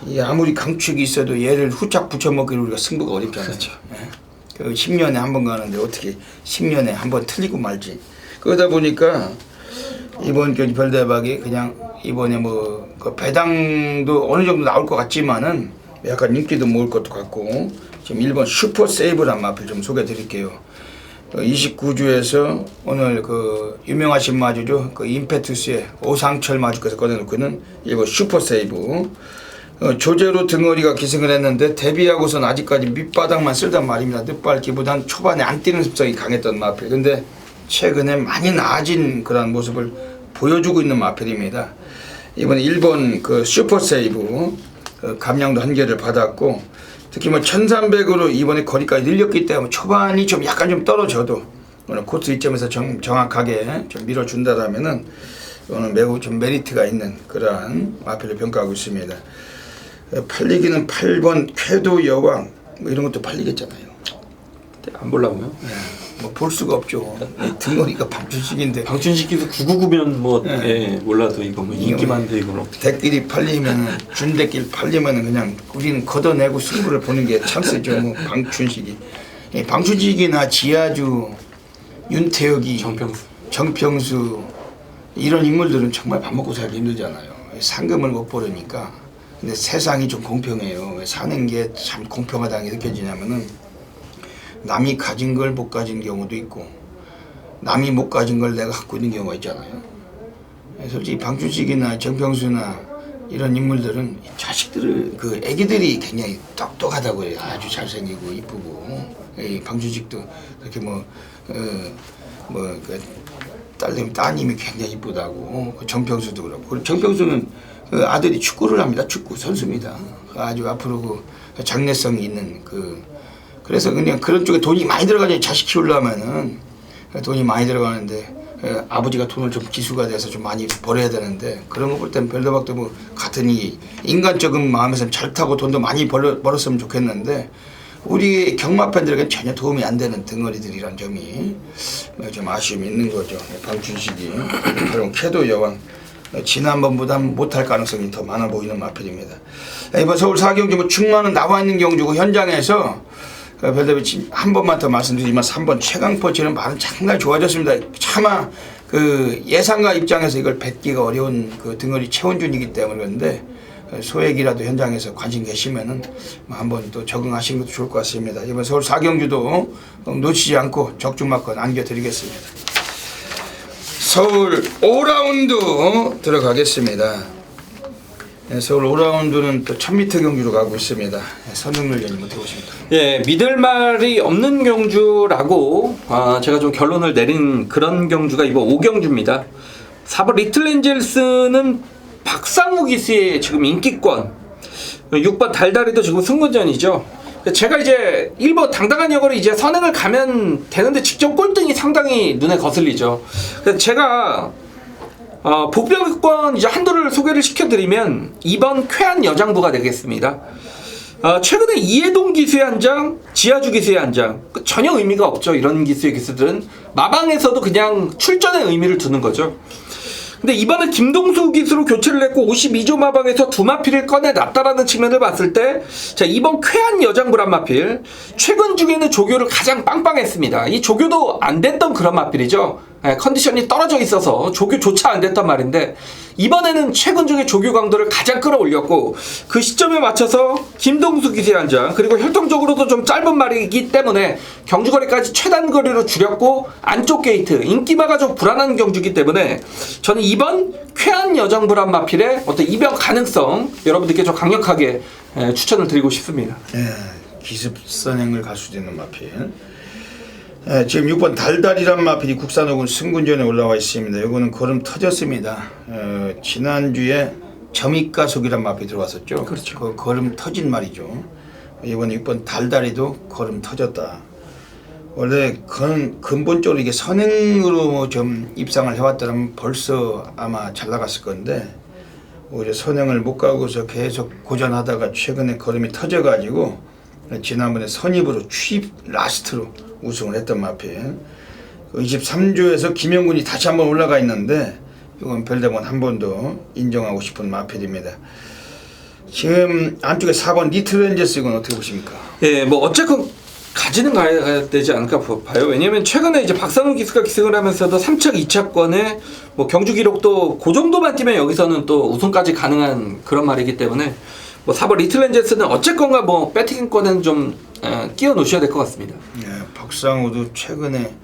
이 아무리 강축이 있어도 얘를 후착 붙여먹기로 우리가 승부가 어렵잖아요. 그렇죠. 그 10년에 한 번 가는데 어떻게 10년에 한 번 틀리고 말지. 그러다 보니까 이번 경기 별대박이 그냥 이번에 뭐 그 배당도 어느 정도 나올 것 같지만은 약간 인기도 모을 것도 같고 지금 1번 슈퍼 세이브란 마필 좀 소개해 드릴게요. 29주에서 오늘 그 유명하신 마주죠. 그 임페투스의 오상철 마주께서 꺼내놓고는 1번 슈퍼 세이브. 조제로 등어리가 기승을 했는데 데뷔하고선 아직까지 밑바닥만 쓸단 말입니다. 늦밟기보단 초반에 안 뛰는 습성이 강했던 마필. 근데 최근에 많이 나아진 그런 모습을 보여주고 있는 마필입니다. 이번에 1번 그 슈퍼 세이브 감량도 한 개를 받았고 특히 뭐 1300으로 이번에 거리까지 늘렸기 때문에 초반이 좀 약간 좀 떨어져도 오늘 코스 이점에서 정확하게 좀 밀어준다라면은 오늘 매우 좀 메리트가 있는 그러한 마필을 평가하고 있습니다. 팔리기는 8번 쾌도 여왕 뭐 이런 것도 팔리겠잖아요. 안 보려고요? 뭐 볼 수가 없죠. 등어리가 방춘식인데 방춘식기도 999면 뭐 몰라도 이거 뭐 인기만데 이건 어떻게 대끼리 팔리면 준대끼리 팔리면 그냥 우리는 걷어내고 승부를 보는 게 찬스죠. 뭐 방춘식이 방춘식이나 지하주 윤태혁이 정평수 이런 인물들은 정말 밥 먹고 살기 힘들잖아요. 상금을 못 벌으니까. 근데 세상이 좀 공평해요. 왜 사는 게 참 공평하다는 게 느껴지냐면은 남이 가진 걸 못 가진 경우도 있고 남이 못 가진 걸 내가 갖고 있는 경우가 있잖아요. 솔직히 방춘식이나 정평수나 이런 인물들은 자식들을 그 애기들이 굉장히 똑똑하다고 해요. 아주 잘생기고 이쁘고 이 방춘식도 이렇게 그 따님이 굉장히 이쁘다고 그 정평수도 그렇고 그리고 정평수는 그 아들이 축구를 합니다. 축구 선수입니다. 아주 앞으로 그 장래성이 있는 그래서 그냥 그런 쪽에 돈이 많이 들어가죠. 자식 키우려면은 돈이 많이 들어가는데 아버지가 돈을 좀 기수가 돼서 좀 많이 벌어야 되는데 그런 거 볼 땐 별도박도 뭐 같은 이 인간적인 마음에서 잘 타고 돈도 많이 벌었으면 좋겠는데 우리 경마 팬들에게 전혀 도움이 안 되는 등어리들이란 점이 좀 아쉬움이 있는 거죠. 방춘식이 그럼 쾌도 여왕 지난번보다는 못할 가능성이 더 많아 보이는 마필입니다. 이번 서울 4경주 뭐 충만은 나와 있는 경주고 현장에서 별대비 한 번만 더 말씀드리지만 3번 최강포치는 말은 상당히 좋아졌습니다. 차마 그 예상가 입장에서 이걸 뱉기가 어려운 그 등어리 최원준이기 때문에 그런데 소액이라도 현장에서 관심 계시면은 한번 또 적응하시는 것도 좋을 것 같습니다. 이번 서울 4경주도 놓치지 않고 적중마권 안겨드리겠습니다. 서울 5라운드 들어가겠습니다. 서울 5라운드는 또 1000m 경주로 가고 있습니다. 선흥열 의원님 어떻게 보십니까? 예, 믿을 말이 없는 경주라고 제가 좀 결론을 내린 그런 경주가 이번 5경주입니다. 4번 리틀 엔젤스는 박상우 기수의 지금 인기권, 6번 달달이도 지금 승부전이죠. 제가 이제 1번 당당한 여거를 이제 선행을 가면 되는데 직접 꼴등이 상당히 눈에 거슬리죠. 그래서 제가 복병권 이제 한두를 소개를 시켜드리면 2번 쾌한 여장부가 되겠습니다. 최근에 이해동 기수의 한 장, 지하주 기수의 한 장, 전혀 의미가 없죠. 이런 기수의 기수들은 마방에서도 그냥 출전의 의미를 두는 거죠. 근데 이번에 김동수 기수로 교체를 했고 52조 마방에서 두 마필을 꺼내놨다라는 측면을 봤을 때, 자, 이번 쾌한 여장불안 마필, 최근 중에는 조교를 가장 빵빵했습니다. 이 조교도 안 됐던 그런 마필이죠. 컨디션이 떨어져 있어서 조교조차 안 됐단 말인데, 이번에는 최근 중에 조교 강도를 가장 끌어올렸고, 그 시점에 맞춰서 김동수 기수의 한 장, 그리고 혈통적으로도 좀 짧은 말이기 때문에 경주거리까지 최단 거리로 줄였고, 안쪽 게이트, 인기마가 좀 불안한 경주기 때문에 저는 이번 쾌한 여장불안 마필의 어떤 이변 가능성 여러분들께 좀 강력하게 추천을 드리고 싶습니다. 기습 선행을 갈 수도 있는 마필. 지금 6번 달달이란 마필이 국산 혹은 승군전에 올라와 있습니다. 이거는 걸음 터졌습니다. 지난주에 점입가속이란 마필이 들어왔었죠. 그렇죠. 그 걸음 터진 말이죠. 이번에 6번 달달이도 걸음 터졌다. 원래 근본적으로 이게 선행으로 좀 입상을 해왔더라면 벌써 아마 잘 나갔을 건데, 오히려 선행을 못 가고서 계속 고전하다가 최근에 걸음이 터져가지고 지난번에 선입으로 취입 라스트로 우승을 했던 마필. 23조에서 김영군이 다시 한번 올라가 있는데, 이건 별대본 한 번 더 인정하고 싶은 마필입니다. 지금 안쪽에 4번 리틀렌저스, 이건 어떻게 보십니까? 예, 뭐 어쨌건 가지는 가야 되지 않을까 봐요. 왜냐면 최근에 이제 박상훈 기수가 기승을 하면서도 3착 2차권에 뭐 경주 기록도 그 정도만 뛰면 여기서는 또 우승까지 가능한 그런 말이기 때문에, 뭐 4번 리틀렌저스는 어쨌건가 뭐 배팅권에는 좀 끼워 놓으셔야 될 것 같습니다. 박상우도 최근에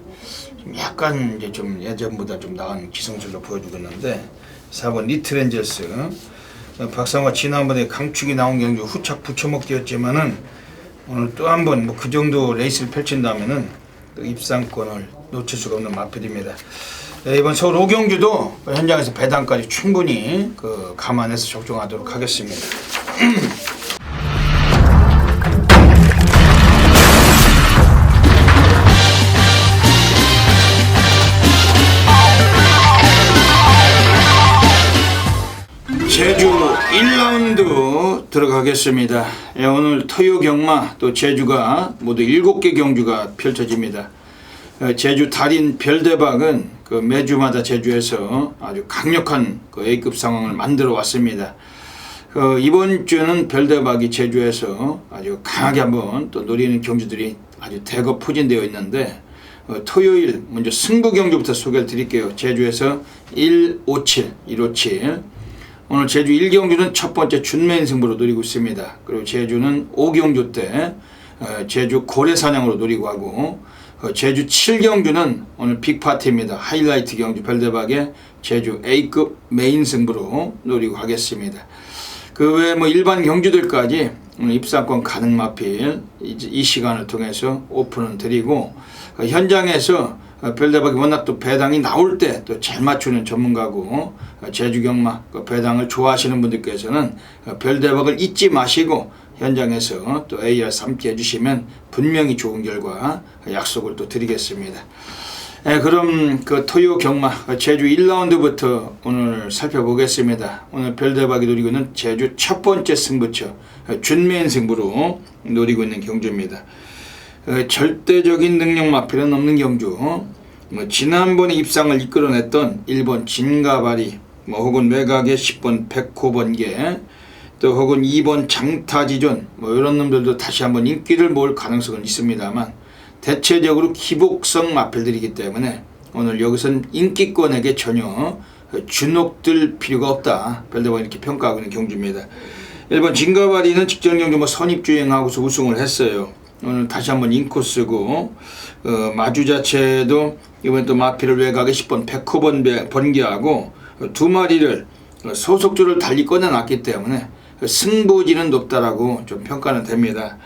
좀 약간 이제 좀 예전보다 좀 나은 기승술로 보여주고 있는데, 4번 리틀렌저스, 박상우가 지난번에 강축이 나온 경주 후착 부처먹 뛰었지만은 오늘 또 한 번 뭐 그 정도 레이스를 펼친다면은 또 입상권을 놓칠 수가 없는 마필입니다. 이번 서울 5경주도 현장에서 배당까지 충분히 감안해서 적중하도록 하겠습니다. 제주 1라운드 들어가겠습니다. 오늘 토요 경마 또 제주가 모두 7개 경주가 펼쳐집니다. 제주 달인 별대박은 매주마다 제주에서 아주 강력한 A급 상황을 만들어 왔습니다. 이번 주는 별대박이 제주에서 아주 강하게 한번 또 노리는 경주들이 아주 대거 포진되어 있는데, 토요일 먼저 승부 경주부터 소개를 드릴게요. 제주에서 157. 오늘 제주 1경주는 첫 번째 준매인 승부로 노리고 있습니다. 그리고 제주는 5경주 때 제주 고래사냥으로 노리고 하고, 제주 7경주는 오늘 빅파티입니다. 하이라이트 경주 별대박의 제주 A급 메인 승부로 노리고 하겠습니다. 그 외에 뭐 일반 경주들까지 오늘 입상권 가능 마필 이 시간을 통해서 오픈을 드리고, 현장에서 별대박이 워낙 또 배당이 나올 때 또 잘 맞추는 전문가고, 제주 경마 배당을 좋아하시는 분들께서는 별대박을 잊지 마시고 현장에서 또 AR 함께 해주시면 분명히 좋은 결과 약속을 또 드리겠습니다. 그럼 토요 경마 제주 1라운드부터 오늘 살펴보겠습니다. 오늘 별대박이 노리고 있는 제주 첫 번째 승부처 준매인 승부로 노리고 있는 경주입니다. 절대적인 능력 마필은 없는 경주, 지난번에 입상을 이끌어냈던 1번 진가바리, 혹은 외곽의 10번 백호번개, 또 혹은 2번 장타지존, 이런 놈들도 다시 한번 인기를 모을 가능성은 있습니다만, 대체적으로 기복성 마필들이기 때문에 오늘 여기선 인기권에게 전혀 주눅들 필요가 없다. 별대박이 이렇게 평가하고 있는 경주입니다. 1번 진가바리는 직전 경주 선입주행하고서 우승을 했어요. 오늘 다시 한번 인코스고, 마주 자체도 이번 또 마필을 외곽에 10번 백호번개하고 두 마리를 소속주를 달리 꺼내놨기 때문에 승부지는 높다라고 좀 평가는 됩니다.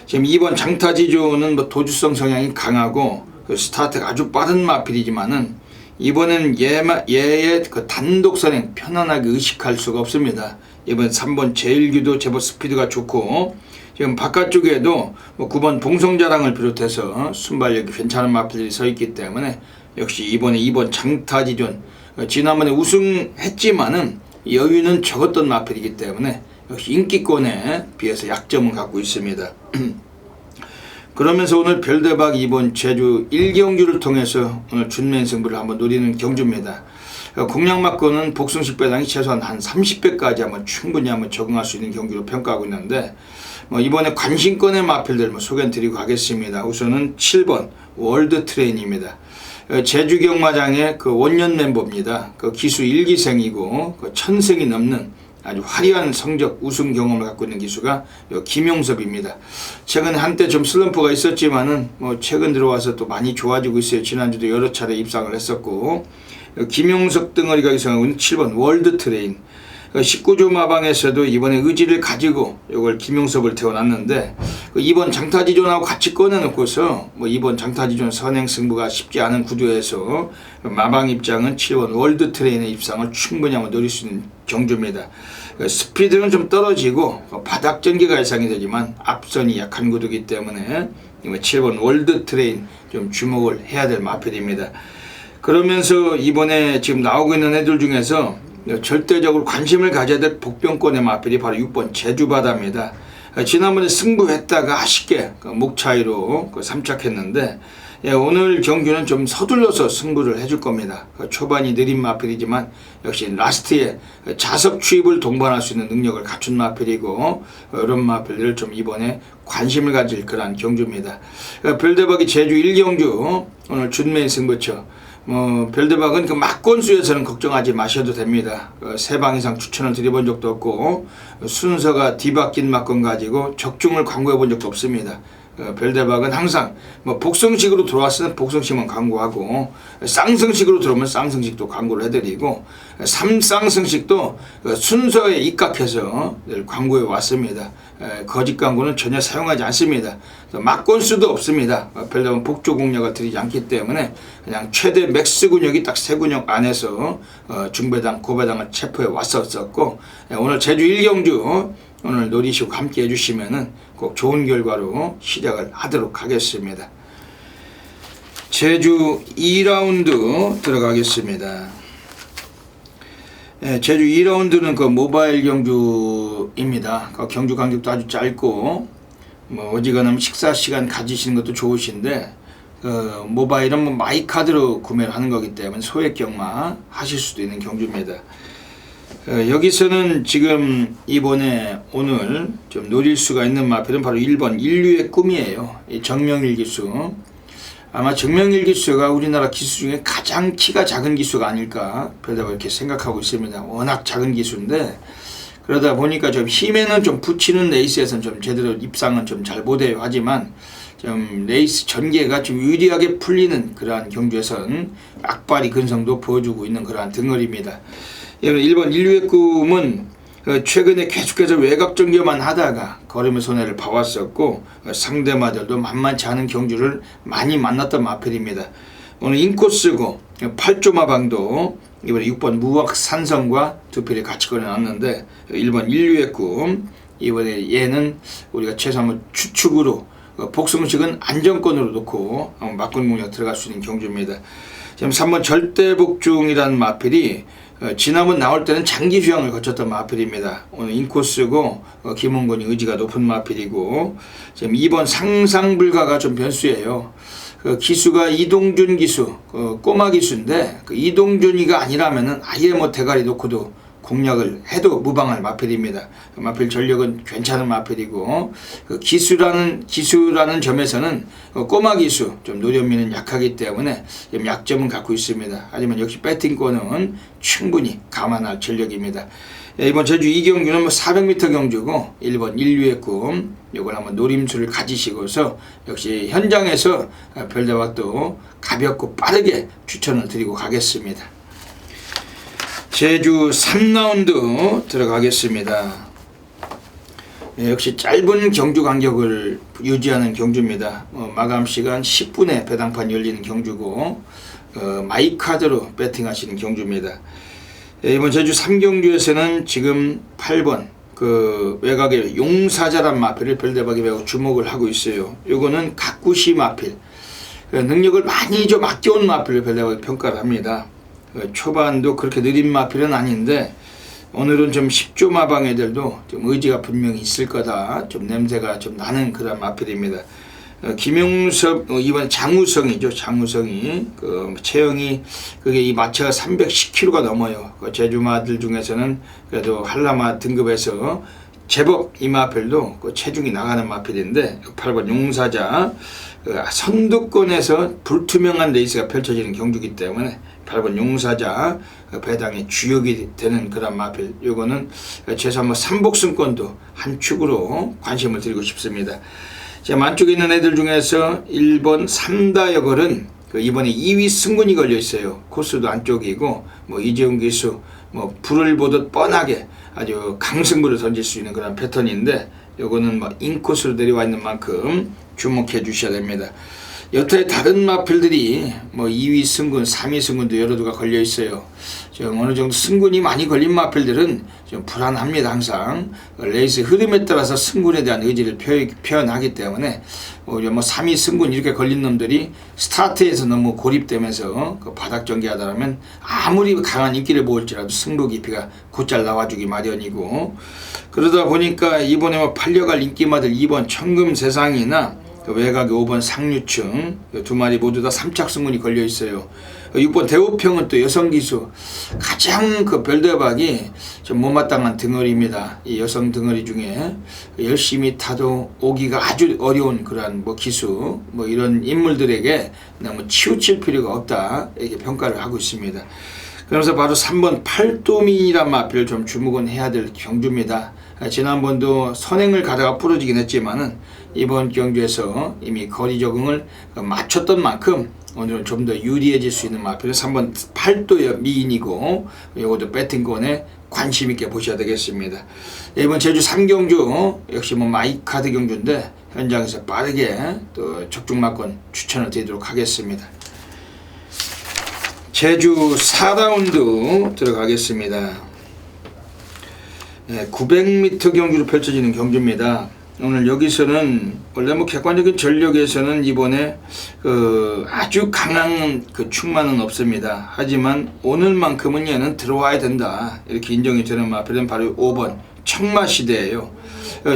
지금 2번 장타지조는 도주성 성향이 강하고 스타트가 아주 빠른 마필이지만은 이번엔 얘의 단독 선행 편안하게 의식할 수가 없습니다. 이번 3번 제일규도 제법 스피드가 좋고, 지금 바깥쪽에도 9번 봉성자랑을 비롯해서 순발력이 괜찮은 마필들이 서 있기 때문에 역시 이번에 2번 장타지존, 지난번에 우승했지만은 여유는 적었던 마필이기 때문에 역시 인기권에 비해서 약점을 갖고 있습니다. 그러면서 오늘 별대박 이번 제주 1경주를 통해서 오늘 준면 승부를 한번 노리는 경주입니다. 공략 맞고는 복승식 배당이 최소한 한 30배까지 한번 충분히 한번 적응할 수 있는 경주로 평가하고 있는데 이번에 관심권의 마필들 소개해 드리고 가겠습니다. 우선은 7번 월드 트레인입니다. 제주 경마장의 그 원년 멤버입니다. 그 기수 1기생이고 그 1000승이 넘는 아주 화려한 성적 우승 경험을 갖고 있는 기수가 김용섭입니다. 최근에 한때 좀 슬럼프가 있었지만은 최근 들어와서 또 많이 좋아지고 있어요. 지난주도 여러 차례 입상을 했었고 김용섭 등어리가 기승하고 있는 7번 월드 트레인 19조 마방에서도 이번에 의지를 가지고 이걸 김용섭을 태워놨는데 이번 장타지존하고 같이 꺼내놓고서 이번 장타지존 선행 승부가 쉽지 않은 구도에서 마방 입장은 7번 월드 트레인의 입상을 충분히 한번 노릴 수 있는 경주입니다. 스피드는 좀 떨어지고 바닥 전개가 예상이 되지만 앞선이 약한 구도이기 때문에 7번 월드 트레인 좀 주목을 해야 될 마필입니다. 그러면서 이번에 지금 나오고 있는 애들 중에서 절대적으로 관심을 가져야 될 복병권의 마필이 바로 6번 제주바다입니다. 지난번에 승부했다가 아쉽게 목 차이로 3착했는데 오늘 경주는 좀 서둘러서 승부를 해줄 겁니다. 초반이 느린 마필이지만 역시 라스트에 자석 추입을 동반할 수 있는 능력을 갖춘 마필이고 이런 마필들을 좀 이번에 관심을 가질 그런 경주입니다. 별대박이 제주 1경주 오늘 준매인 승부처 별대박은 그 막권수에서는 걱정하지 마셔도 됩니다. 3방 이상 추천을 드려본 적도 없고 순서가 뒤바뀐 막권 가지고 적중을 광고해 본 적도 없습니다. 별대박은 항상 복성식으로 들어왔으면 복성식만 광고하고 쌍성식으로 들어오면 쌍성식도 광고를 해드리고 3쌍성식도 순서에 입각해서 늘 광고해 왔습니다. 거짓 광고는 전혀 사용하지 않습니다. 막권수도 없습니다. 별대박은 복조 공략을 드리지 않기 때문에 그냥 최대 맥스 근역이 딱 3근역 안에서 중배당 고배당을 체포해 왔었고 오늘 제주 1경주 오늘 노리시고 함께 해주시면은 꼭 좋은 결과로 시작을 하도록 하겠습니다. 제주 2라운드 들어가겠습니다. 제주 2라운드는 그 모바일 경주입니다. 그 경주 간격도 아주 짧고 어지간하면 식사 시간 가지시는 것도 좋으신데 모바일은 마이카드로 구매를 하는 거기 때문에 소액 경마 하실 수도 있는 경주입니다. 여기서는 지금 이번에 오늘 좀 노릴 수가 있는 마필은 바로 1번 인류의 꿈이에요. 이 정명일 기수. 아마 정명일 기수가 우리나라 기수 중에 가장 키가 작은 기수가 아닐까 별다고 이렇게 생각하고 있습니다. 워낙 작은 기수인데 그러다 보니까 좀 힘에는 좀 붙이는 레이스에서는 좀 제대로 입상은 좀 잘 못해요. 하지만 좀 레이스 전개가 좀 유리하게 풀리는 그러한 경주에선 악발이 근성도 보여주고 있는 그러한 등어리입니다. 1번 인류의 꿈은 최근에 계속해서 외곽 전개만 하다가 걸음의 손해를 봐왔었고 상대마들도 만만치 않은 경주를 많이 만났던 마필입니다. 오늘 인코스고 8조 마방도 이번에 6번 무학 산성과 두 필을 같이 꺼내놨는데 1번 인류의 꿈 이번에 얘는 우리가 최소한 추측으로 복승식은 안정권으로 놓고 막권 공략 들어갈 수 있는 경주입니다. 지금 3번 절대복중이라는 마필이 지난번 나올 때는 장기 휴양을 거쳤던 마필입니다. 오늘 인코스고 김원건이 의지가 높은 마필이고 지금 2번 상상불가가 좀 변수예요. 기수가 이동준 기수, 꼬마 기수인데 이동준이가 아니라면은 아예 대가리 놓고도 공략을 해도 무방할 마필입니다. 마필 전력은 괜찮은 마필이고 기수라는 점에서는 꼬마 기수 좀 노련미는 약하기 때문에 약점은 갖고 있습니다. 하지만 역시 배팅권은 충분히 감안할 전력입니다. 이번 제주 2경주는 400m 경주고 1번 인류의 꿈 이걸 한번 노림수를 가지시고서 역시 현장에서 별대박도 가볍고 빠르게 추천을 드리고 가겠습니다. 제주 3라운드 들어가겠습니다. 역시 짧은 경주 간격을 유지하는 경주입니다. 마감 시간 10분에 배당판 열리는 경주고 마이카드로 배팅하시는 경주입니다. 이번 제주 3경주에서는 지금 8번 외곽의 용사자란 마필을 별대박이 매우 주목을 하고 있어요. 요거는 가꾸시 마필 능력을 많이 좀 아껴온 마필을 별대박이 평가를 합니다. 초반도 그렇게 느린 마필은 아닌데 오늘은 좀 10조 마방 애들도 좀 의지가 분명히 있을 거다. 좀 냄새가 좀 나는 그런 마필입니다. 김용섭 이번 장우성이죠. 장우성이 그 체형이 그게 이 마체가 310kg가 넘어요. 그 제주마들 중에서는 그래도 한라마 등급에서 제법 이 마필도 그 체중이 나가는 마필인데 8번 용사자 선두권에서 불투명한 레이스가 펼쳐지는 경주기 때문에 8번 용사자 배당의 주역이 되는 그런 마필. 요거는 최소 한번 삼복승권도 한 축으로 관심을 드리고 싶습니다. 제 안쪽에 있는 애들 중에서 1번 삼다여걸은 그 이번에 2위 승군이 걸려 있어요. 코스도 안쪽이고 뭐 이재훈 기수 뭐 불을 보듯 뻔하게 아주 강승부를 던질 수 있는 그런 패턴인데 요거는 뭐 인코스로 내려와 있는 만큼 주목해 주셔야 됩니다. 여타의 다른 마필들이 뭐 2위 승군, 3위 승군도 여러 두가 걸려 있어요. 좀 어느 정도 승군이 많이 걸린 마필들은 좀 불안합니다. 항상 레이스 흐름에 따라서 승군에 대한 의지를 표현하기 때문에 오히려 뭐 3위 승군 이렇게 걸린 놈들이 스타트에서 너무 고립되면서 그 바닥 전개하다라면 아무리 강한 인기를 모을지라도 승부 깊이가 곧잘 나와주기 마련이고, 그러다 보니까 이번에 뭐 팔려갈 인기마들 2번 청금세상이나 외곽의 5번 상류층 두 마리 모두 다 3착 승군이 걸려 있어요. 6번 대우평은 또 여성기수 가장 그 별대박이 좀 못마땅한 덩어리입니다. 이 여성 덩어리 중에 열심히 타도 오기가 아주 어려운 그러한 뭐 기수 뭐 이런 인물들에게 너무 치우칠 필요가 없다 이렇게 평가를 하고 있습니다. 그래서 바로 3번 팔도민이란 마필을 좀 주목은 해야 될 경주입니다. 지난번도 선행을 가다가 부러지긴 했지만은 이번 경주에서 이미 거리 적응을 맞췄던 만큼 오늘은 좀 더 유리해질 수 있는 마필은 3번 팔도 미인이고 이것도 배팅권에 관심 있게 보셔야 되겠습니다. 이번 제주 3경주 역시 뭐 마이카드 경주인데 현장에서 빠르게 또 적중마권 추천을 드리도록 하겠습니다. 제주 4라운드 들어가겠습니다. 900m 경주로 펼쳐지는 경주입니다. 오늘 여기서는 원래 뭐 객관적인 전력에서는 이번에 아주 강한 그 충만은 없습니다. 하지만 오늘만큼은 얘는 들어와야 된다 이렇게 인정이 되는 마필은 바로 5번 청마시대예요.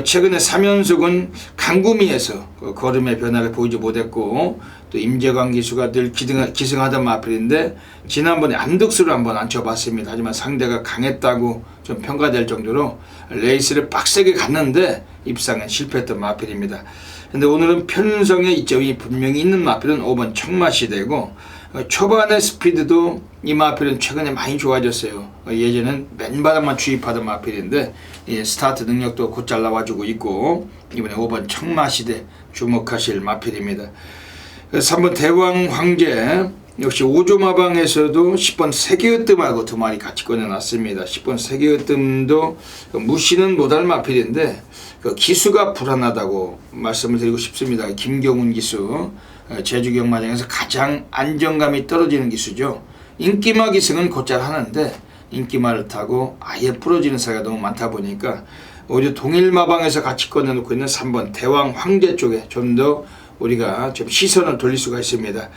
최근에 3연속은 강구미에서 걸음의 변화를 보이지 못했고 또 임재광 기수가 늘 기승하던 마필인데 지난번에 안덕수를 한번 앉혀봤습니다. 하지만 상대가 강했다고 좀 평가될 정도로 레이스를 빡세게 갔는데 입상은 실패했던 마필입니다. 근데 오늘은 편성의 이점이 분명히 있는 마필은 5번 청마시대고 초반의 스피드도 이 마필은 최근에 많이 좋아졌어요. 예전엔 맨바닥만 주입하던 마필인데 스타트 능력도 곧잘 나와주고 있고 이번에 5번 청마시대 주목하실 마필입니다. 3번 대왕 황제 역시 5조 마방에서도 10번 세계으뜸하고 두 마리 같이 꺼내놨습니다. 10번 세계으뜸도 무시는 못할 마필인데 그 기수가 불안하다고 말씀을 드리고 싶습니다. 김경훈 기수 제주 경마장에서 가장 안정감이 떨어지는 기수죠. 인기마 기승은 곧잘 하는데 인기마를 타고 아예 부러지는 사례가 너무 많다 보니까 오히려 동일마방에서 같이 꺼내놓고 있는 3번 대왕 황제 쪽에 좀 더 우리가 좀 시선을 돌릴 수가 있습니다.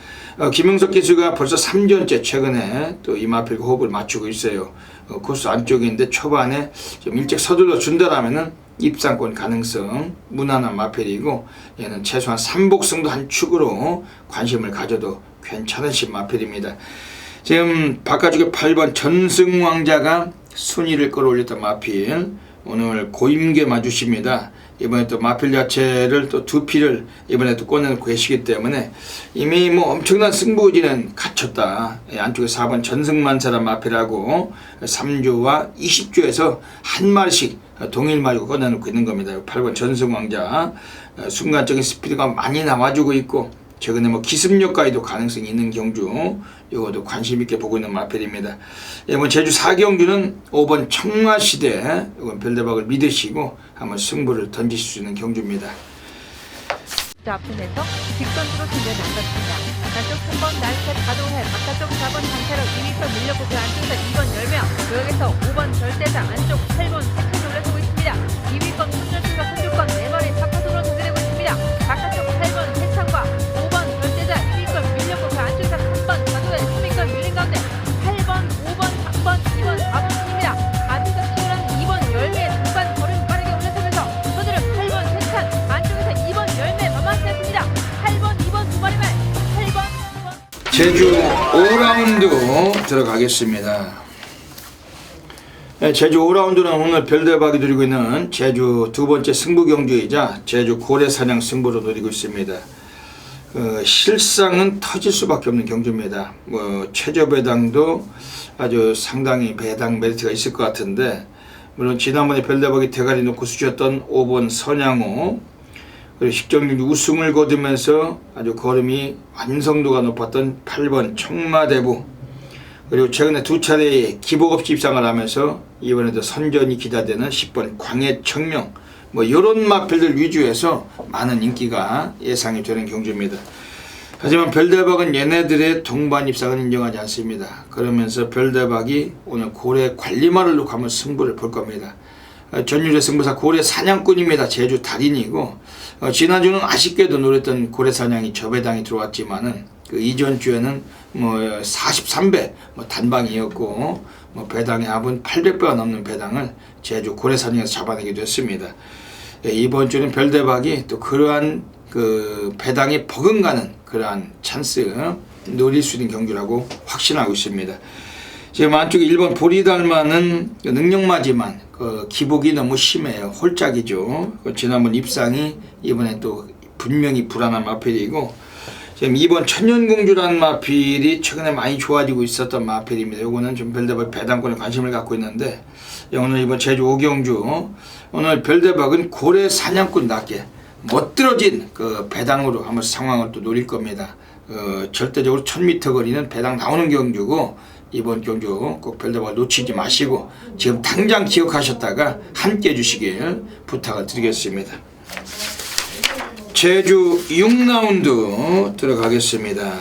김영석 기수가 벌써 3전째 최근에 또 이 마필과 호흡을 맞추고 있어요. 코스 안쪽인데 초반에 좀 일찍 서둘러 준다라면은 입상권 가능성 무난한 마필이고 얘는 최소한 3복승도 한 축으로 관심을 가져도 괜찮으신 마필입니다. 지금 바깥쪽에 8번 전승왕자가 순위를 끌어올렸던 마필 오늘 고임계 마주십니다. 이번에 또 마필 자체를 또 두 피를 이번에 또 꺼내놓고 계시기 때문에 이미 뭐 엄청난 승부지는 갖췄다. 안쪽에 4번 전승만사란 마필하고 3조와 20조에서 한 마리씩 동일 마리고 꺼내놓고 있는 겁니다. 8번 전승왕자 순간적인 스피드가 많이 나와주고 있고 최근에 뭐 기습력까지도 가능성이 있는 경주 이것도 관심 있게 보고 있는 마필입니다. 이번 제주 4경주는 5번 청마시대 이건 별대박을 믿으시고 한번 승부를 던지실 수 있는 경주입니다. 앞선에서 뒷선수로 승부에 나섰습니다. 바깥쪽 3번 날개 가도해 바깥쪽 4번 장태로 2위선 밀렸고 그 안쪽에서 2번 열명 그역에서 5번 절대자 안쪽 8번 세칸이 올라서고 있습니다. 2위권 손절승과 선두권 4마리 차파선으로 전개되고 있습니다. 바깥쪽 8번 세창과 5번 절대자 1위권 밀렸고 그 안쪽에서 3번 가도해 3위권 밀린 가운데 8번, 5번, 3번, 2번, 4번 순입니다. 안쪽에서 치열한 2번 열매의 중간 걸음 빠르게 올라서면서 선두는 8번 세찬 안쪽에서 2번 열매 만만치 않습니다. 제주 5라운드 들어가겠습니다. 네, 제주 5라운드는 오늘 별대박이 누리고 있는 제주 두 번째 승부 경주이자 제주 고래사냥 승부로 누리고 있습니다. 실상은 터질 수밖에 없는 경주입니다. 최저 배당도 아주 상당히 배당 메리트가 있을 것 같은데, 물론 지난번에 별대박이 대가리 놓고 수주였던 5번 선양호, 그리고 식정경주 우승을 거두면서 아주 걸음이 완성도가 높았던 8번 청마대부, 그리고 최근에 두 차례 기복 없이 입상을 하면서 이번에도 선전이 기다되는 10번 광해청명, 이런 마필들 위주에서 많은 인기가 예상이 되는 경주입니다. 하지만 별대박은 얘네들의 동반 입상은 인정하지 않습니다. 그러면서 별대박이 오늘 고래 관리마를 놓고 한번 승부를 볼 겁니다. 전율의 승부사 고래 사냥꾼입니다. 제주 달인이고, 지난주는 아쉽게도 노렸던 고래 사냥이 저배당이 들어왔지만은 그 이전 주에는 43배 단방이었고, 배당의 합은 800배가 넘는 배당을 제주 고래 사냥에서 잡아내기도 했습니다. 이번 주는 별대박이 또 그러한 그 배당이 버금가는 그러한 찬스 노릴 수 있는 경주라고 확신하고 있습니다. 지금 안쪽에 1번 보리달마는 능력마지만 그 기복이 너무 심해요. 홀짝이죠. 지난번 입상이 이번에 또 분명히 불안한 마필이고, 지금 2번 천년공주라는 마필이 최근에 많이 좋아지고 있었던 마필입니다. 요거는 좀 별대박 배당권에 관심을 갖고 있는데, 오늘 이번 제주 5경주 오늘 별대박은 고래 사냥꾼답게 멋들어진 그 배당으로 한번 상황을 또 노릴 겁니다. 절대적으로 1000m 거리는 배당 나오는 경주고, 이번 경주 꼭 별대박을 놓치지 마시고 지금 당장 기억하셨다가 함께 해주시길 부탁을 드리겠습니다. 제주 6라운드 들어가겠습니다.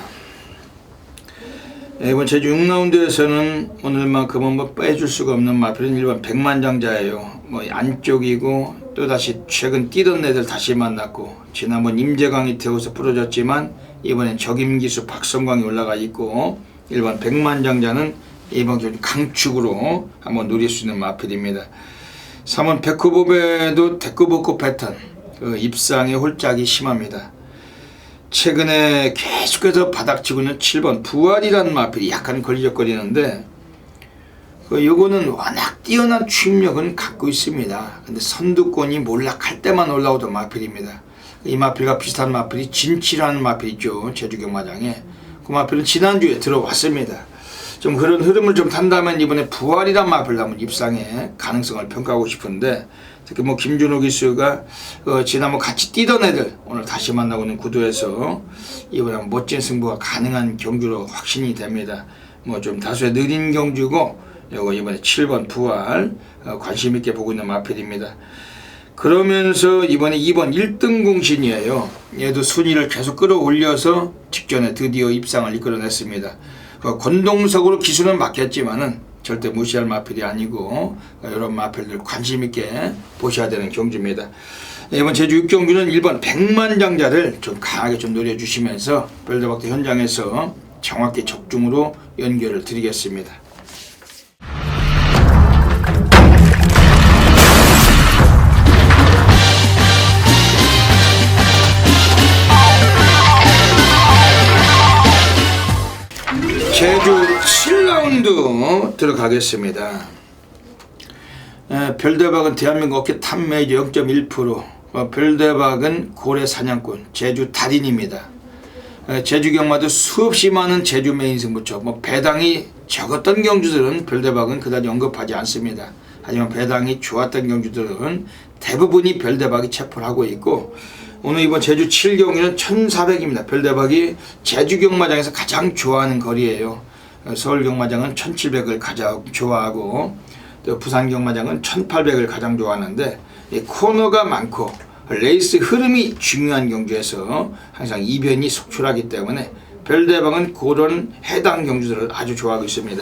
이번 제주 6라운드에서는 오늘만큼은 빼줄 수가 없는 마필은 1번 백만장자예요. 안쪽이고 또다시 최근 뛰던 애들 다시 만났고, 지난번 임재광이 태워서 부러졌지만 이번엔 적임기수 박성광이 올라가 있고, 1번 백만장자는 이번 경기 강축으로 한번 누릴 수 있는 마필입니다. 3번 백호보배도 대꾸복구 패턴, 입상의 홀짝이 심합니다. 최근에 계속해서 바닥치고 있는 7번 부활이라는 마필이 약간 걸리적거리는데, 요거는 워낙 뛰어난 추임력은 갖고 있습니다. 근데 선두권이 몰락할 때만 올라오던 마필입니다. 이 마필과 비슷한 마필이 진치라는 마필 있죠. 제주 경마장에. 그 마필은 지난주에 들어왔습니다. 좀 그런 흐름을 좀 탄다면 이번에 부활이란 마필 한번 입상의 가능성을 평가하고 싶은데, 특히 김준호 기수가 지난번 같이 뛰던 애들 오늘 다시 만나고 있는 구도에서 이번에 멋진 승부가 가능한 경주로 확신이 됩니다. 좀 다소의 느린 경주고, 요거 이번에 7번 부활 관심 있게 보고 있는 마필입니다. 그러면서 이번에 2번 1등 공신이에요. 얘도 순위를 계속 끌어올려서 직전에 드디어 입상을 이끌어냈습니다. 권동석으로 기수는 맡겼지만은 절대 무시할 마필이 아니고, 이런 마필들 관심 있게 보셔야 되는 경주입니다. 이번 제주 6경주는 1번 백만장자를 좀 강하게 좀 노려주시면서 별대박도 현장에서 정확히 적중으로 연결을 드리겠습니다. 제주 7라운드 들어가겠습니다. 별대박은 대한민국 어깨 탑메이저 0.1%, 별대박은 고래 사냥꾼, 제주 달인입니다. 제주 경마도 수없이 많은 제주 메인 승부처, 배당이 적었던 경주들은 별대박은 그다지 언급하지 않습니다. 하지만 배당이 좋았던 경주들은 대부분이 별대박이 체포를 하고 있고, 오늘 이번 제주 7경기는 1400입니다. 별대박이 제주 경마장에서 가장 좋아하는 거리예요. 서울 경마장은 1700을 가장 좋아하고, 또 부산 경마장은 1800을 가장 좋아하는데, 이 코너가 많고 레이스 흐름이 중요한 경주에서 항상 이변이 속출하기 때문에 별대박은 그런 해당 경주들을 아주 좋아하고 있습니다.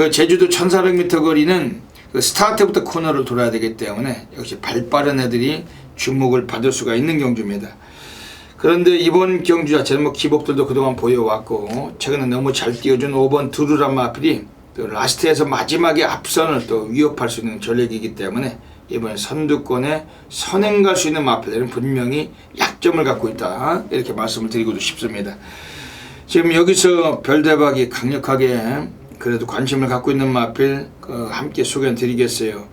제주도 1400m 거리는 스타트부터 코너를 돌아야 되기 때문에 역시 발 빠른 애들이 주목을 받을 수가 있는 경주입니다. 그런데 이번 경주 자체는 기복들도 그동안 보여왔고, 최근에 너무 잘 뛰어준 5번 두루란 마필이 또 라스트에서 마지막에 앞선을 또 위협할 수 있는 전력이기 때문에 이번 선두권에 선행 갈 수 있는 마필들은 분명히 약점을 갖고 있다, 이렇게 말씀을 드리고도 싶습니다. 지금 여기서 별대박이 강력하게 그래도 관심을 갖고 있는 마필 함께 소개해드리겠어요.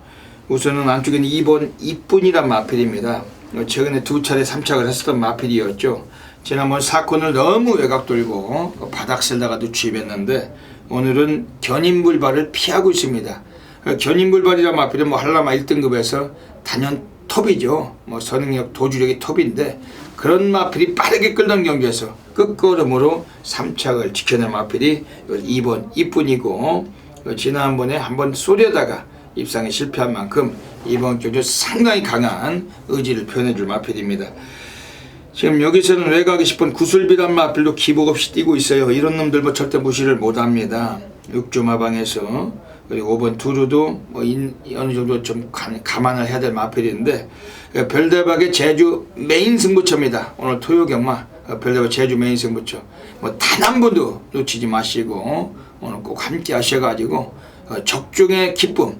우선은 안쪽에는 2번 이쁜이란 마필입니다. 최근에 2차례 3착을 했었던 마필이었죠. 지난번 사건을 너무 외곽 돌고 바닥 쓸다가도 취입했는데 오늘은 견인불발을 피하고 있습니다. 견인불발이란 마필은 한라마 1등급에서 단연 톱이죠. 선행력 도주력이 톱인데 그런 마필이 빠르게 끌던 경기에서 끝걸음으로 3착을 지켜낸 마필이 2번 이쁜이고, 지난번에 한번 쏘려다가 입상에 실패한 만큼 이번 경주 상당히 강한 의지를 표현해줄 마필입니다. 지금 여기서는 외곽이 10번 구슬비란 마필도 기복 없이 뛰고 있어요. 이런 놈들 절대 무시를 못합니다. 6주 마방에서. 그리고 5번 두루도 어느 정도 좀 감안을 해야 될 마필인데, 별대박의 제주 메인 승부처입니다. 오늘 토요경마 별대박 제주 메인 승부처 단 한 번도 놓치지 마시고 오늘 꼭 함께 하셔가지고 적중의 기쁨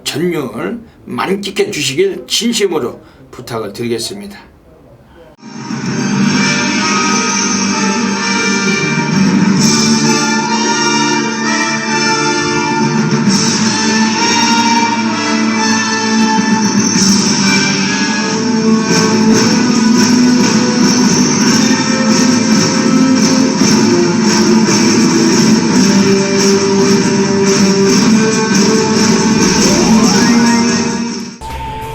전율 만끽해 주시길 진심으로 부탁을 드리겠습니다.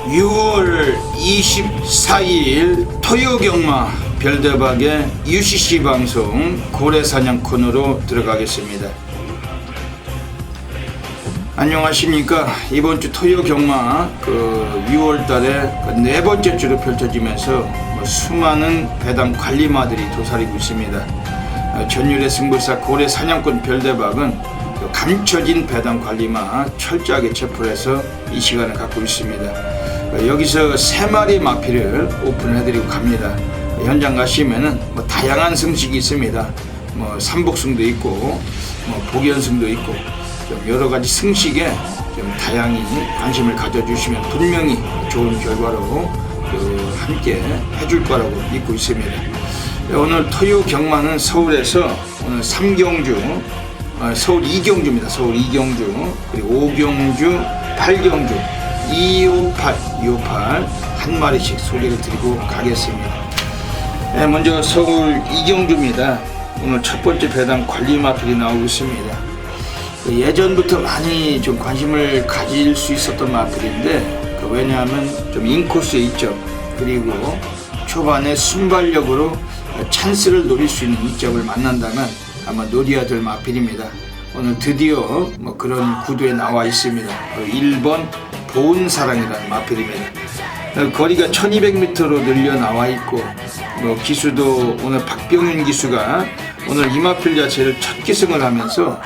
6월 24일 토요경마 별대박의 UCC 방송 고래사냥 코너로 들어가겠습니다. 안녕하십니까. 이번 주 토요경마 6월달에 네 번째 주로 펼쳐지면서 수많은 배당 관리마들이 도사리고 있습니다. 전율의 승부사 고래사냥꾼 별대박은 감춰진 배당 관리마 철저하게 체포해서 이 시간을 갖고 있습니다. 여기서 3마리 마필을 오픈해드리고 갑니다. 현장 가시면은 다양한 승식이 있습니다. 삼복승도 있고 복연승도 있고 좀 여러 가지 승식에 좀 다양히 관심을 가져주시면 분명히 좋은 결과로 함께 해줄 거라고 믿고 있습니다. 오늘 토요 경마는 서울에서 오늘 3경주, 서울 2경주입니다. 서울 2경주, 그리고 5경주, 8경주, 258 한 마리씩 소개를 드리고 가겠습니다. 먼저 서울 2경주입니다. 오늘 첫 번째 배당 관리마필이 나오고 있습니다. 예전부터 많이 좀 관심을 가질 수 있었던 마필인데 왜냐하면 좀 인코스에 있죠. 그리고 초반에 순발력으로 찬스를 노릴 수 있는 이점을 만난다면 아마 노려야 될 마필입니다. 오늘 드디어 그런 구도에 나와 있습니다. 1번 보은사랑이라는 마필입니다. 거리가 1200m로 늘려 나와 있고 기수도 오늘 박병윤 기수가 오늘 이 마필 자체를 첫 기승을 하면서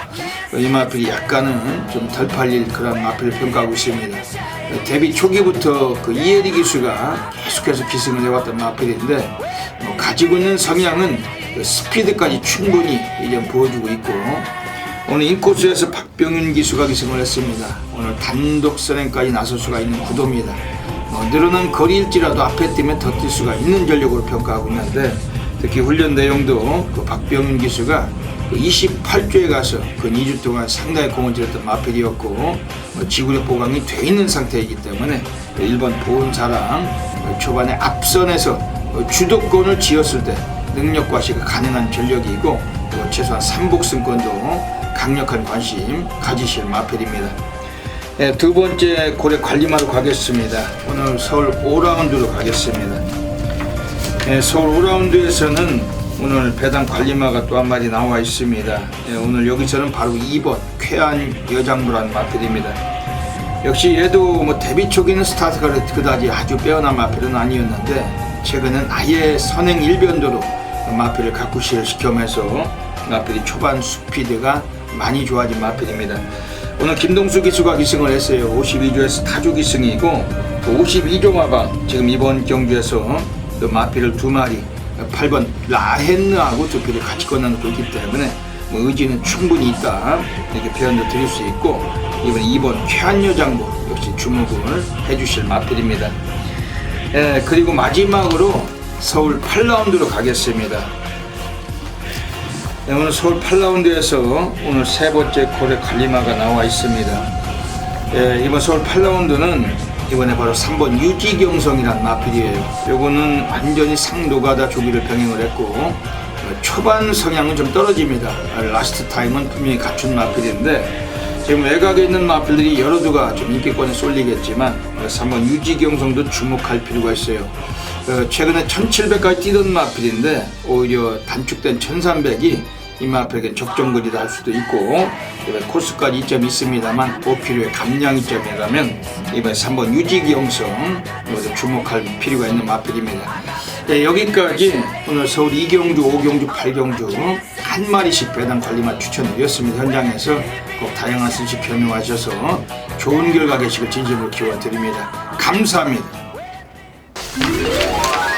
이 마필이 약간은 좀 덜 팔릴 그런 마필을 평가하고 있습니다. 데뷔 초기부터 이혜리 기수가 계속해서 기승을 해왔던 마필인데 가지고 있는 성향은 스피드까지 충분히 이제 보여주고 있고, 오늘 인코스에서 박병윤 기수가 기승을 했습니다. 오늘 단독 선행까지 나설 수가 있는 구도입니다. 늘어난 거리일지라도 앞에 뛰면 더 뛸 수가 있는 전력으로 평가하고 있는데, 특히 훈련 내용도 박병윤 기수가 28주에 가서 2주 동안 상당히 공을 들였던 마필이었고 지구력 보강이 돼 있는 상태이기 때문에 1번 보은사랑 초반에 앞선에서 주도권을 쥐었을 때 능력 과시가 가능한 전력이고 최소한 삼복승권도 강력한 관심 가지실 마필입니다. 두 번째 고래 관리마로 가겠습니다. 오늘 서울 5라운드로 가겠습니다. 서울 5라운드에서는 오늘 배당 관리마가 또 한 마리 나와 있습니다. 오늘 여기서는 바로 2번 쾌한 여장부라는 마필입니다. 역시 얘도 데뷔 초기는 스타트가 그다지 아주 빼어난 마필은 아니었는데 최근은 아예 선행 일변도로 마필을 가꾸시를 시켜면서 마필이 초반 스피드가 많이 좋아진 마필입니다. 오늘 김동수 기수가 기승을 했어요. 52조에서 타조 기승이고 52조 마방 지금 이번 경주에서 마필을 2마리 8번 라헨느하고 2필을 같이 꺼내놓고 있기 때문에 의지는 충분히 있다 이렇게 표현도 드릴 수 있고, 이번 2번 쾌한여장부 역시 주목을 해주실 마필입니다. 그리고 마지막으로 서울 8라운드로 가겠습니다. 네, 오늘 서울 8라운드에서 오늘 세 번째 고래 관리마가 나와 있습니다. 예, 이번 서울 8라운드는 이번에 바로 3번 유지경성이란 마필이에요. 요거는 완전히 상노가다 조기를 병행을 했고 초반 성향은 좀 떨어집니다. 라스트 타임은 분명히 갖춘 마필인데 지금 외곽에 있는 마필들이 여러 두가 좀 인기권에 쏠리겠지만 3번 유지경성도 주목할 필요가 있어요. 최근에 1700까지 뛰던 마필인데 오히려 단축된 1300이 이 마필에겐 적정거리다 할 수도 있고 코스까지 이점이 있습니다만 보필요의 감량 이점이라면 이번에 3번 유지경성 이것도 주목할 필요가 있는 마필입니다. 네, 여기까지 오늘 서울 2경주, 5경주, 8경주 한 마리씩 배당 관리만 추천드렸습니다. 현장에서 꼭 다양한 수식 변호하셔서 좋은 결과 계시길 진심으로 기원드립니다. 감사합니다.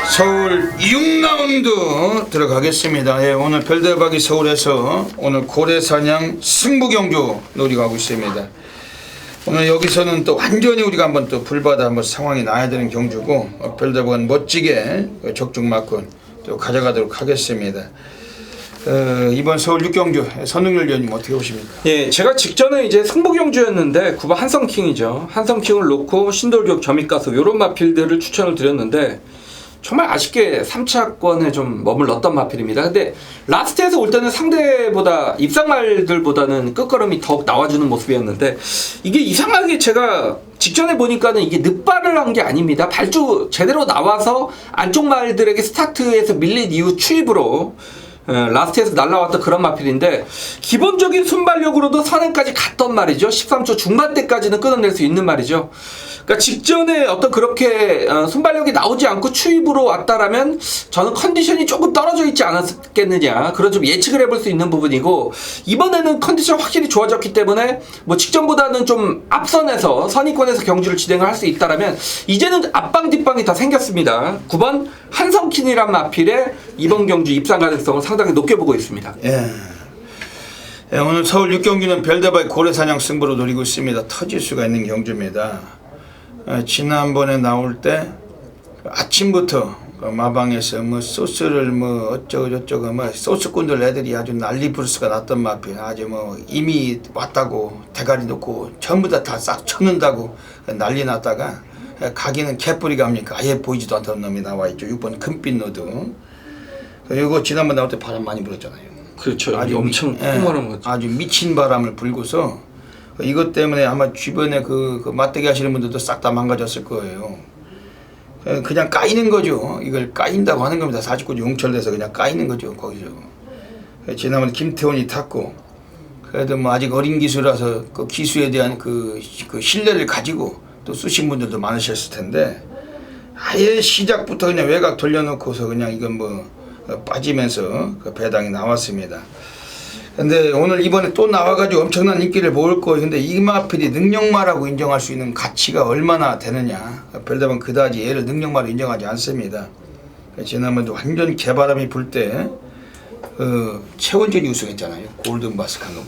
서울 6라운드 들어가겠습니다. 예, 오늘 별대박이 서울에서 오늘 고래사냥 승부경주 노리고 있습니다. 오늘 여기서는 또 완전히 우리가 한번 또 불바다 한번 상황이 나야 되는 경주고 별대박은 멋지게 적중마권 또 가져가도록 하겠습니다. 이번 서울 6경주 선흥열 위원님 어떻게 보십니까? 예, 제가 직전에 이제 승부경주였는데 9번 한성킹이죠. 한성킹을 놓고 신돌격 점입가수 이런 마필들을 추천을 드렸는데 정말 아쉽게 3차권에 좀 머물렀던 마필입니다. 근데 라스트에서 올 때는 상대보다 입상말들보다는 끝걸음이 더욱 나와주는 모습이었는데 이게 이상하게 제가 직전에 보니까는 이게 늑발을 한 게 아닙니다. 발주 제대로 나와서 안쪽 말들에게 스타트에서 밀린 이후 추입으로 라스트에서 날라왔던 그런 마필인데 기본적인 순발력으로도 선행까지 갔던 말이죠. 13초 중반대까지는 끊어낼 수 있는 말이죠. 그러니까 직전에 어떤 그렇게 순발력이 나오지 않고 추입으로 왔다라면 저는 컨디션이 조금 떨어져 있지 않았겠느냐 그런 좀 예측을 해볼 수 있는 부분이고 이번에는 컨디션 확실히 좋아졌기 때문에 뭐 직전보다는 좀 앞선에서 선의권에서 경주를 진행을 할 수 있다라면 이제는 앞방 뒷방이 다 생겼습니다. 9번 한성킨이란 마필의 이번 경주 입상 가능성을 상당히 높게 보고 있습니다. 예, 오늘 서울 6경기는 별대박이 고래사냥 승부로 노리고 있습니다. 터질 수가 있는 경주입니다. 지난번에 나올 때 아침부터 마방에서 뭐 소스를 뭐 어쩌고저쩌고 뭐 소스꾼들 애들이 아주 난리 부르스가 났던 마필 아주 뭐 이미 왔다고 대가리 놓고 전부 다 싹 쳐는다고 난리 났다가 가기는 개뿌리 갑니까 아예 보이지도 않던 놈이 나와있죠. 6번 금빛 노드 이거 지난번 나올 때 바람 많이 불었잖아요. 그렇죠. 아주 엄청 풍만한 거죠. 아주 미친 바람을 불고서 이것 때문에 아마 주변에 그 맞대기 하시는 분들도 싹 다 망가졌을 거예요. 그냥 까이는 거죠. 이걸 까인다고 하는 겁니다. 49주 용철돼서 그냥 까이는 거죠. 거기서. 지난번에 김태훈이 탔고 그래도 뭐 아직 어린 기수라서 그 기수에 대한 그 신뢰를 가지고 또 쓰신 분들도 많으셨을 텐데 아예 시작부터 그냥 외곽 돌려놓고서 그냥 이건 뭐 빠지면서 그 배당이 나왔습니다. 근데 오늘 이번에 또 나와가지고 엄청난 인기를 모을 거예요. 근데 이 마필이 능력마라고 인정할 수 있는 가치가 얼마나 되느냐. 별다방 그다지 얘를 능력마로 인정하지 않습니다. 지난번에도 완전 개바람이 불 때 최원준이 우승했잖아요. 골든바스 강호.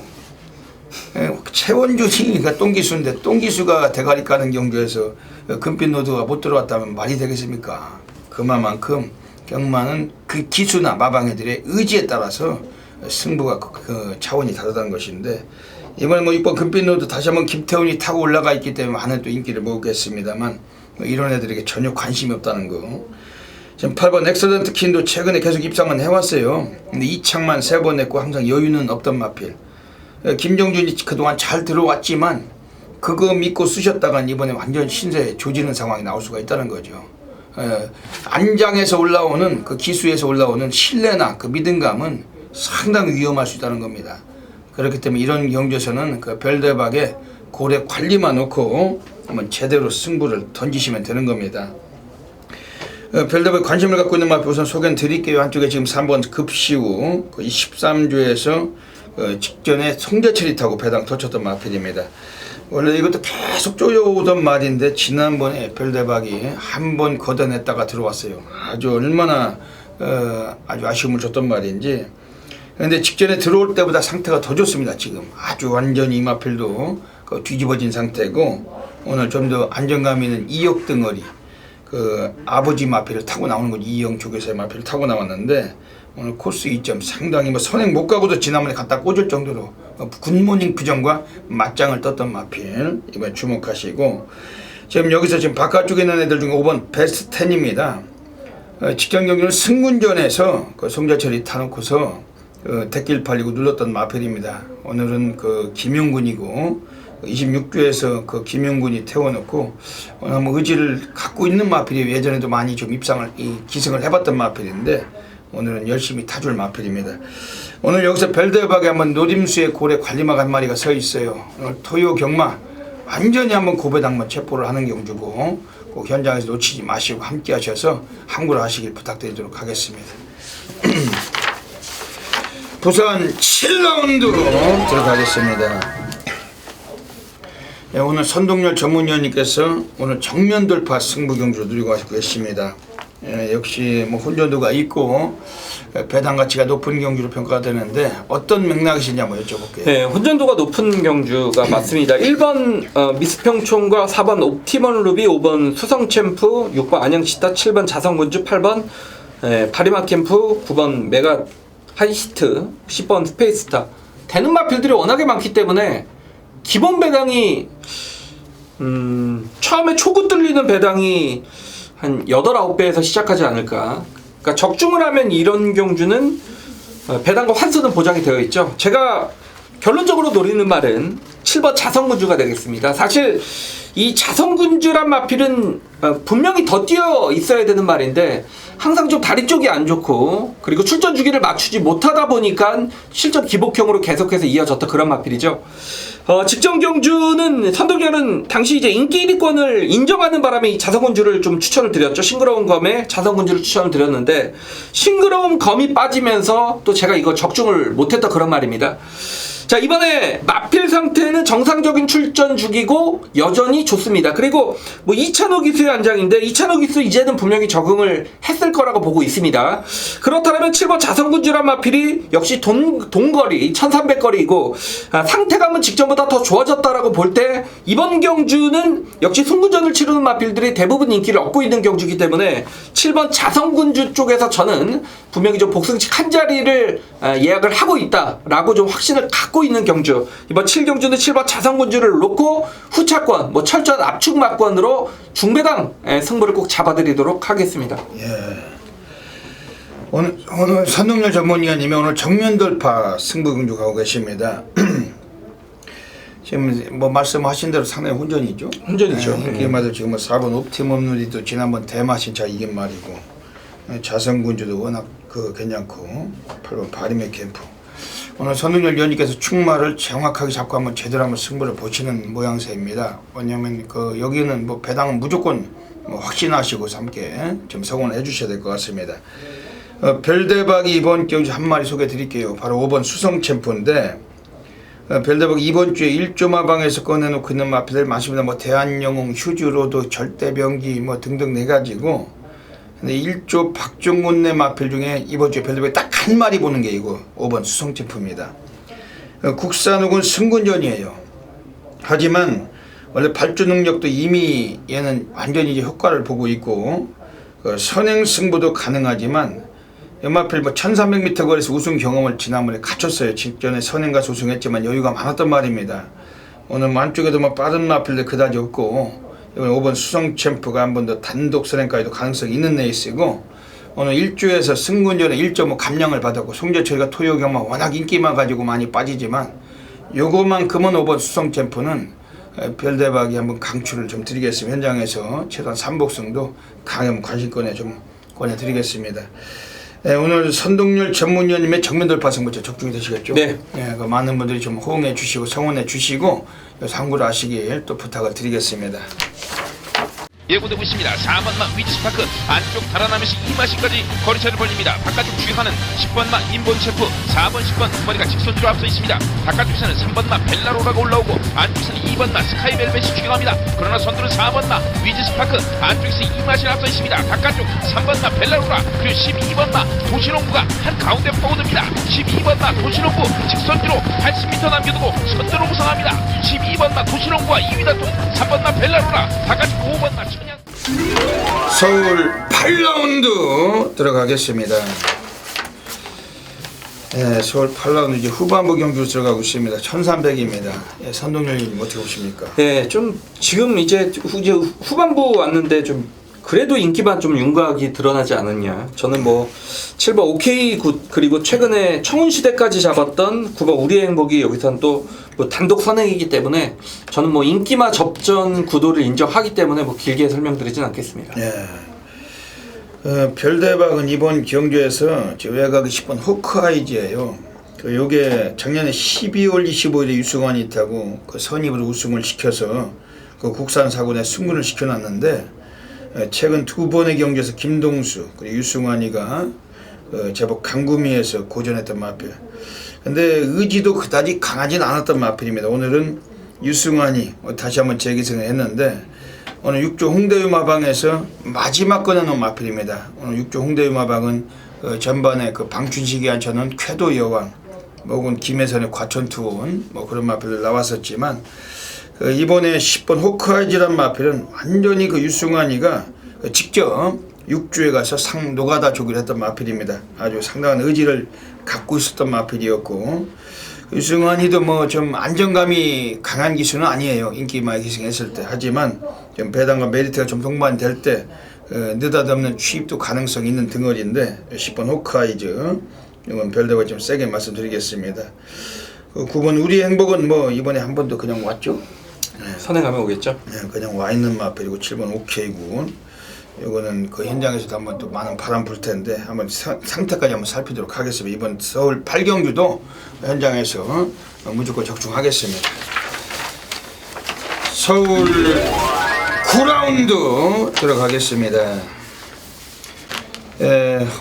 최원준이 그러니까 똥기수인데 똥기수가 대가리 까는 경주에서 금빛 노드가 못 들어왔다면 말이 되겠습니까? 그만큼 경마는 그 기수나 마방애들의 의지에 따라서 승부가 그 차원이 다르다는 것인데 이번에 뭐 6번 금빛노드 다시 한번 김태훈이 타고 올라가 있기 때문에 많은 또 인기를 모으겠습니다만 뭐 이런 애들에게 전혀 관심이 없다는 거. 지금 8번 엑셀런트 킨도 최근에 계속 입상은 해왔어요. 근데 이창만 3번 했고 항상 여유는 없던 마필. 김정준이 그동안 잘 들어왔지만 그거 믿고 쓰셨다간 이번에 완전 신세 조지는 상황이 나올 수가 있다는 거죠. 안장에서 올라오는 그 기수에서 올라오는 신뢰나 그 믿음감은 상당히 위험할 수 있다는 겁니다. 그렇기 때문에 이런 경주에서는 그 별대박에 고래 관리만 놓고 한번 제대로 승부를 던지시면 되는 겁니다. 별대박에 관심을 갖고 있는 마필 우선 소개는 드릴게요. 한쪽에 지금 3번 급시우 13주에서 직전에 송대철이 타고 배당 터쳤던 마필입니다. 원래 이것도 계속 쪼여오던 말인데 지난번에 별대박이 한 번 걷어냈다가 들어왔어요. 아주 얼마나 아주 아쉬움을 줬던 말인지. 근데 직전에 들어올 때보다 상태가 더 좋습니다. 지금 아주 완전히 이 마필도 뒤집어진 상태고 오늘 좀 더 안정감 있는 2역 등어리 그 아버지 마필을 타고 나오는 거지. 2형 조교사의 마필을 타고 나왔는데 오늘 코스 2점 상당히 뭐 선행 못 가고도 지난번에 갖다 꽂을 정도로 굿모닝 표정과 맞짱을 떴던 마필 이번에 주목하시고, 지금 여기서 지금 바깥쪽에 있는 애들 중에 5번 베스트 10입니다. 직전 경기는 승군전에서 그 송자철이 타놓고서 대길 팔리고 눌렀던 마필입니다. 오늘은 그 김용군이고 26주에서 그 김용군이 태워놓고 오늘 한번 의지를 갖고 있는 마필이 예전에도 많이 좀 기승을 해봤던 마필인데 오늘은 열심히 타줄 마필입니다. 오늘 여기서 벨드박에 한번 노림수의 고래 관리막 한 마리가 서 있어요. 오늘 토요 경마 완전히 한번 고배당만 체포를 하는 경주고 꼭 현장에서 놓치지 마시고 함께 하셔서 함구를 하시길 부탁드리도록 하겠습니다. 부산 7라운드 들어가겠습니다. 네, 오늘 선동열 전문위원님께서 오늘 정면 돌파 승부 경주를 누리고 가시고 계십니다. 역시 뭐 혼전도가 있고 배당 가치가 높은 경주로 평가되는데 어떤 맥락이신지 한번 여쭤볼게요. 네, 혼전도가 높은 경주가 맞습니다. 1번 미스평촌과 4번 옵티먼 루비, 5번 수성챔프, 6번 안양시타, 7번 자성군주, 8번 바리마캠프, 9번 메가 하이시트, 10번 스페이스타. 되는 마필들이 워낙에 많기 때문에 기본 배당이 처음에 초구 뚫리는 배당이 한 8, 9배에서 시작하지 않을까. 그러니까 적중을 하면 이런 경주는 배당과 환수는 보장이 되어 있죠. 제가 결론적으로 노리는 말은 7번 자성군주가 되겠습니다. 사실 이 자성군주란 마필은 분명히 더 뛰어 있어야 되는 말인데 항상 좀 다리 쪽이 안 좋고 그리고 출전 주기를 맞추지 못하다 보니까 실전 기복형으로 계속해서 이어졌던 그런 마필이죠. 직전 경주는 선동열은 당시 이제 인기 1위권을 인정하는 바람에 이 자성군주를 좀 추천을 드렸죠. 싱그러운 검에 자성군주를 추천을 드렸는데 싱그러운 검이 빠지면서 또 제가 이거 적중을 못했던 그런 말입니다. 자, 이번에 마필 상태는 정상적인 출전 주기고 여전히 좋습니다. 그리고 뭐 이찬호 기수의 안장인데 이찬호 기수 이제는 분명히 적응을 했을 거라고 보고 있습니다. 그렇다면 7번 자성군주란 마필이 역시 동거리 1300거리이고 상태감은 직전보다 더 좋아졌다라고 볼 때 이번 경주는 역시 승군전을 치르는 마필들이 대부분 인기를 얻고 있는 경주이기 때문에 7번 자성군주 쪽에서 저는 분명히 좀 복승식 한 자리를 예약을 하고 있다라고 좀 확신을 갖고 있는 경주. 이번 7경주는 7번 자성군주를 놓고 후차권, 뭐 철저한 압축 막권으로 중배당 승부를 꼭 잡아드리도록 하겠습니다. 예. 오늘 선동열 전문위원님이 오늘 정면 돌파 승부 경주 가고 계십니다. 지금 뭐 말씀하신 대로 상당히 혼전이죠. 혼전이죠. 인기마다 지금 뭐 4번 옵티멈누리도 지난번 대마신차 이긴 말이고 자성군주도 워낙 괜찮고 8번 바리메 캠프. 오늘 선동열 위원님께서 축마를 정확하게 잡고 한번 제대로 한번 승부를 보시는 모양새입니다. 왜냐면 여기는 뭐 배당은 무조건 뭐 확신하시고 함께 좀 성원을 해주셔야 될 것 같습니다. 별대박이 이번 경주 한 마리 소개해 드릴게요. 바로 5번 수성 챔프인데 별대박 이번 주에 1조마방에서 꺼내놓고 있는 마필들 많습니다. 뭐 대한영웅, 휴즈로드, 절대병기 뭐 등등 네 가지고. 근데 1조 박종훈네 마필 중에 이번 주에 별대박이 딱 한 마리 보는 게 이거 5번 수성 챔프입니다. 국산욱은 승군전이에요. 하지만 원래 발주 능력도 이미 얘는 완전히 이제 효과를 보고 있고 선행 승부도 가능하지만 연마필 뭐 1300m 거리에서 우승 경험을 지난번에 갖췄어요. 직전에 선행 가서 우승했지만 여유가 많았단 말입니다. 오늘 안쪽에도 뭐 빠른 마필들 그다지 없고 이번 5번 수성 챔프가 한 번 더 단독 선행까지도 가능성이 있는 레이스고 오늘 1주에서 승군전에 1.5 감량을 받았고 송재철이가 토요 경마 워낙 인기만 가지고 많이 빠지지만 요거만큼은 5번 수성 챔프는 별대박이 한번 강추를 좀 드리겠습니다. 현장에서 최소한 3복승도 강연 관심권에 좀 권해드리겠습니다. 네, 오늘 선동열 전문위원님의 정면 돌파 승부처 적중이 되시겠죠? 네. 네, 많은 분들이 좀 호응해 주시고 성원해 주시고 상구를 하시길 또 부탁을 드리겠습니다. 예고되고 있습니다. 4번마 위치스파크 안쪽 달아나면서 2마신까지 거리차를 벌립니다. 바깥쪽 주행하는 10번마 인본체프 4번 10번 두 마리가 직선주로 앞서 있습니다. 바깥쪽에서는 3번마 벨라로라가 올라오고 안쪽에서는 2번마 스카이벨벳이 추격합니다. 그러나 선두는 4번마 위치스파크 안쪽에서 2마신 앞서 있습니다. 바깥쪽 3번마 벨라로라 그리고 12번마 도시농부가 한가운데 파고듭니다. 12번마 도시농부 직선주로 80m 남겨두고 선두로 우승합니다. 12번마 도시농부와 2위 다툼 3번마 벨라로라 바깥쪽 5번마 서울 8라운드 들어가겠습니다. 네, 서울 8라운드 이제 후반부 경기로 들어가고 있습니다. 1300입니다. 예, 선동열님 어떻게 보십니까? 네, 좀 지금 이제 후반부 왔는데 좀 그래도 인기만 좀 윤곽이 드러나지 않았냐. 저는 뭐 7번 OK 굿 그리고 최근에 청운시대까지 잡았던 9번 우리의 행복이 여기서는 또 뭐 단독 선행이기 때문에 저는 뭐 인기마 접전 구도를 인정하기 때문에 뭐 길게 설명드리진 않겠습니다. 예. 별대박은 이번 경주에서 외곽이 10번 호크아이즈예요. 요게 작년에 12월 25일에 유승환이 있다고 그 선입으로 우승을 시켜서 그 국산 사고에 승부를 시켜놨는데 최근 두 번의 경주에서 김동수 그리고 유승환이가 제법 강구미에서 고전했던 마필. 근데 의지도 그다지 강하진 않았던 마필입니다. 오늘은 유승환이 다시 한번 재기승을 했는데 오늘 6조 홍대유 마방에서 마지막 꺼내놓은 마필입니다. 오늘 6조 홍대유 마방은 전반에 그 방춘식이 앉혀놓은 쾌도 여왕, 혹은 김혜선의 과천투원 뭐 그런 마필들 나왔었지만 이번에 10번 호크아이즈란 마필은 완전히 그 유승환이가 직접 6주에 가서 노가다 조기를 했던 마필입니다. 아주 상당한 의지를 갖고 있었던 마필이었고 유승환이도 뭐 좀 안정감이 강한 기수는 아니에요. 인기마에 기승했을 때. 하지만 좀 배당과 메리트가 좀 동반될 때 느닷없는 취입도 가능성이 있는 등어리인데 10번 호크아이즈 이건 별대가 좀 세게 말씀드리겠습니다. 9번 우리의 행복은 뭐 이번에 한 번도 그냥 왔죠. 선행하면 오겠죠. 네, 그냥 와 있는 마필이고 7번 오케이군. 이거는 그 현장에서도 한번 또 많은 바람 불 텐데 한번 상태까지 한번 살피도록 하겠습니다. 이번 서울 8경주도 현장에서 무조건 적중하겠습니다. 서울 9라운드 들어가겠습니다.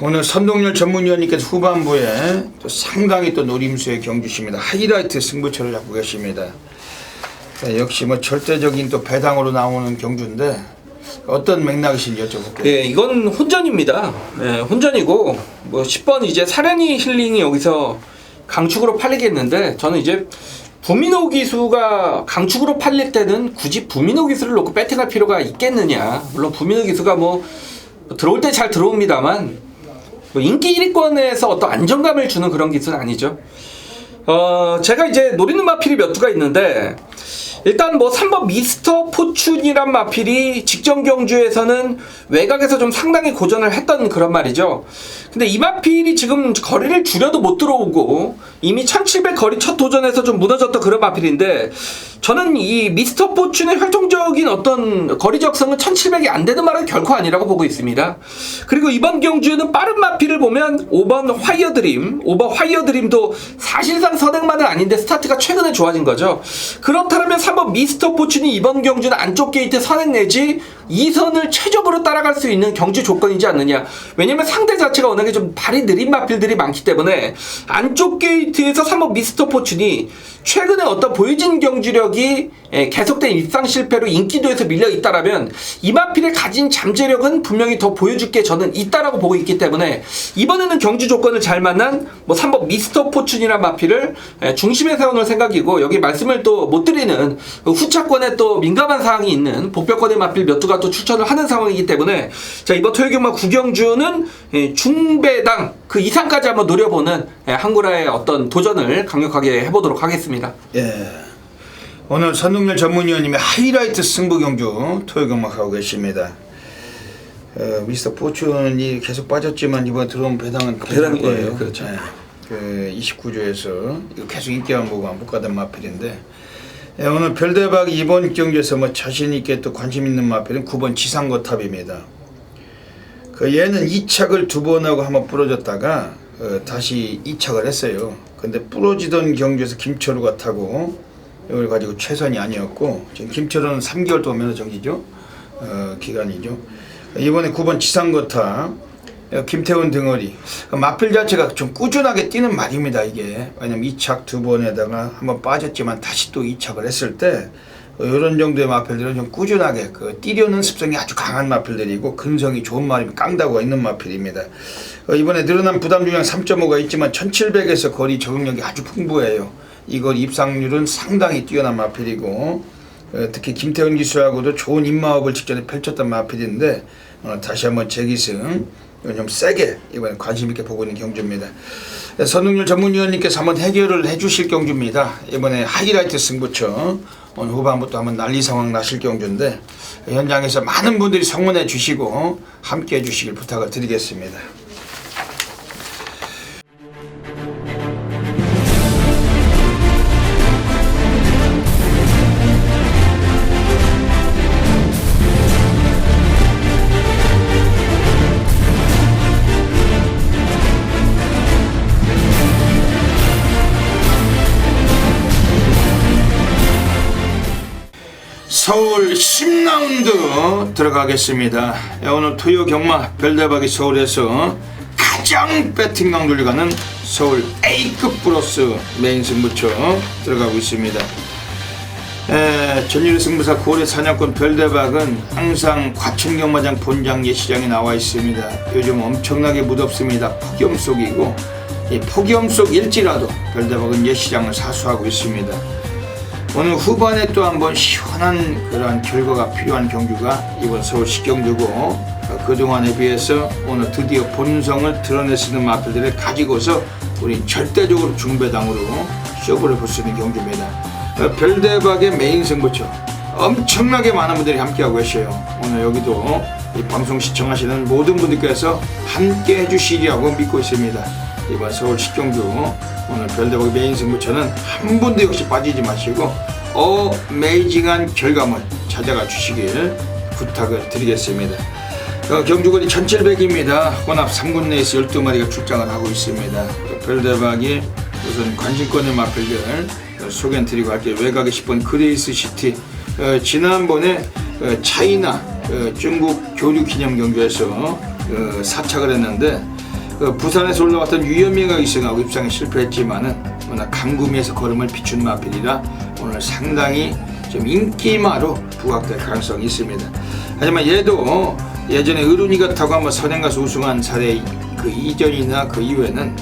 오늘 선동열 전문위원님께서 후반부에 또 상당히 또 노림수의 경주십니다. 하이라이트 승부처를 잡고 계십니다. 역시 뭐 절대적인 또 배당으로 나오는 경주인데 어떤 맥락이신지 여쭤볼게요. 예, 이건 혼전입니다. 예, 혼전이고 뭐 10번 이제 사려니 힐링이 여기서 강축으로 팔리겠는데 저는 이제 부민호 기수가 강축으로 팔릴 때는 굳이 부민호 기수를 놓고 배팅할 필요가 있겠느냐. 물론 부민호 기수가 뭐 들어올 때 잘 들어옵니다만 뭐 인기 1위권에서 어떤 안정감을 주는 그런 기수는 아니죠. 제가 이제 노리는 마필이 몇 두가 있는데 일단 뭐 3번 미스터 포춘이란 마필이 직전 경주에서는 외곽에서 좀 상당히 고전을 했던 그런 말이죠. 근데 이 마필이 지금 거리를 줄여도 못 들어오고 이미 1700 거리 첫 도전에서 좀 무너졌던 그런 마필인데 저는 이 미스터 포춘의 활동적인 어떤 거리 적성은 1700이 안 되는 말은 결코 아니라고 보고 있습니다. 그리고 이번 경주에는 빠른 마필을 보면 5번 화이어드림도 사실상 선행만은 아닌데 스타트가 최근에 좋아진 거죠. 그렇다면 3번 미스터 포춘이 이번 경주는 안쪽 게이트 선행 내지 2선을 최적으로 따라갈 수 있는 경주 조건이지 않느냐. 왜냐면 상대 자체가 워낙에 좀 발이 느린 마필들이 많기 때문에 안쪽 게이트에서 3번 미스터 포춘이 최근에 어떤 보여진 경주력이 계속된 일상 실패로 인기도에서 밀려 있다라면 이 마필의 가진 잠재력은 분명히 더 보여줄 게 저는 있다라고 보고 있기 때문에 이번에는 경주 조건을 잘 만난 뭐 3번 미스터 포춘이란 마필을 중심에 세워놓을 생각이고 여기 말씀을 또 못 드리는 후차권에 또 민감한 사항이 있는 복별권의 마필 몇 두가 또 추천을 하는 상황이기 때문에 자 이번 토요경마 구경주는 중배당 그 이상까지 한번 노려보는 한구라의 어떤 도전을 강력하게 해보도록 하겠습니다. 예. 오늘 선동열 전문위원님의 하이라이트 승부 경주 토요경마 하고 계십니다. 미스터 포춘이 계속 빠졌지만 이번 들어온 배당은 배당이 거예요. 예, 그렇죠. 그 29조에서 계속 인기만 보고 안 복가된 마필인데 오늘 별대박 이번 경기에서 뭐 자신 있게 또 관심 있는 마필은 9번 지상거탑입니다. 그 얘는 2착을 2번 하고 한번 부러졌다가 다시 2착을 했어요. 근데 부러지던 경주에서 김철우가 타고 이걸 가지고 최선이 아니었고 지금 김철우는 3개월 동안 면허 정지죠. 기간이죠. 이번에 9번 지상거탑 김태훈 등어리 마필 자체가 좀 꾸준하게 뛰는 말입니다. 이게 왜냐면 2착 2번에다가 한번 빠졌지만 다시 또 2착을 했을 때 이런 정도의 마필들은 좀 꾸준하게 뛰려는 습성이 아주 강한 마필들이고 근성이 좋은 말이면 깡다구가 있는 마필입니다. 이번에 늘어난 부담 중량 3.5가 있지만 1700에서 거리 적응력이 아주 풍부해요. 이걸 입상률은 상당히 뛰어난 마필이고 특히 김태훈 기수하고도 좋은 입마업을 직전에 펼쳤던 마필인데 다시 한번 재기승 좀 세게 이번에 관심 있게 보고 있는 경주입니다. 선동열 전문위원님께서 한번 해결을 해주실 경주입니다. 이번에 하이라이트 승부처 오늘 후반부터 한번 난리 상황 나실 경주인데 현장에서 많은 분들이 성원해 주시고 함께 해주시길 부탁을 드리겠습니다. 서울 10라운드 들어가겠습니다. 오늘 토요 경마 별대박이 서울에서 가장 배팅 강도를 가는 서울 A급 플러스 메인 승부처 들어가고 있습니다. 전율의 승부사 고래 사냥꾼 별대박은 항상 과천 경마장 본장 예시장에 나와 있습니다. 요즘 엄청나게 무덥습니다. 폭염 속이고 이 폭염 속일지라도 별대박은 예시장을 사수하고 있습니다. 오늘 후반에 또 한번 시원한 그러한 결과가 필요한 경주가 이번 서울 식경주고 그동안에 비해서 오늘 드디어 본성을 드러낼 수 있는 마필들을 가지고서 우리 절대적으로 중배당으로 쇼부를 볼 수 있는 경주입니다. 별대박의 메인 승부처 엄청나게 많은 분들이 함께하고 계셔요. 오늘 여기도 이 방송 시청하시는 모든 분들께서 함께 해주시리라고 믿고 있습니다. 이번 서울 식경주 오늘 별대박의 메인 승부처는 한 분도 역시 빠지지 마시고 어메이징한 결과물 찾아가 주시길 부탁을 드리겠습니다. 경주거리 1700입니다. 혼합 3군 레이스 12마리가 출장을 하고 있습니다. 별대박이 우선 관심권의 마필들 소개해 드리고 할게요. 외곽에 10번 그레이스 시티 지난번에 차이나 중국 교류 기념 경주에서 사착을 했는데 부산에서 올라왔던 유현미가 우승하고 입상에 실패했지만은 워낙 강구미에서 걸음을 비춘 마필이라 오늘 상당히 좀 인기마로 부각될 가능성이 있습니다. 하지만 얘도 예전에 의룬이가 타고 한번 선행가서 우승한 사례 그 이전이나 그 이후에는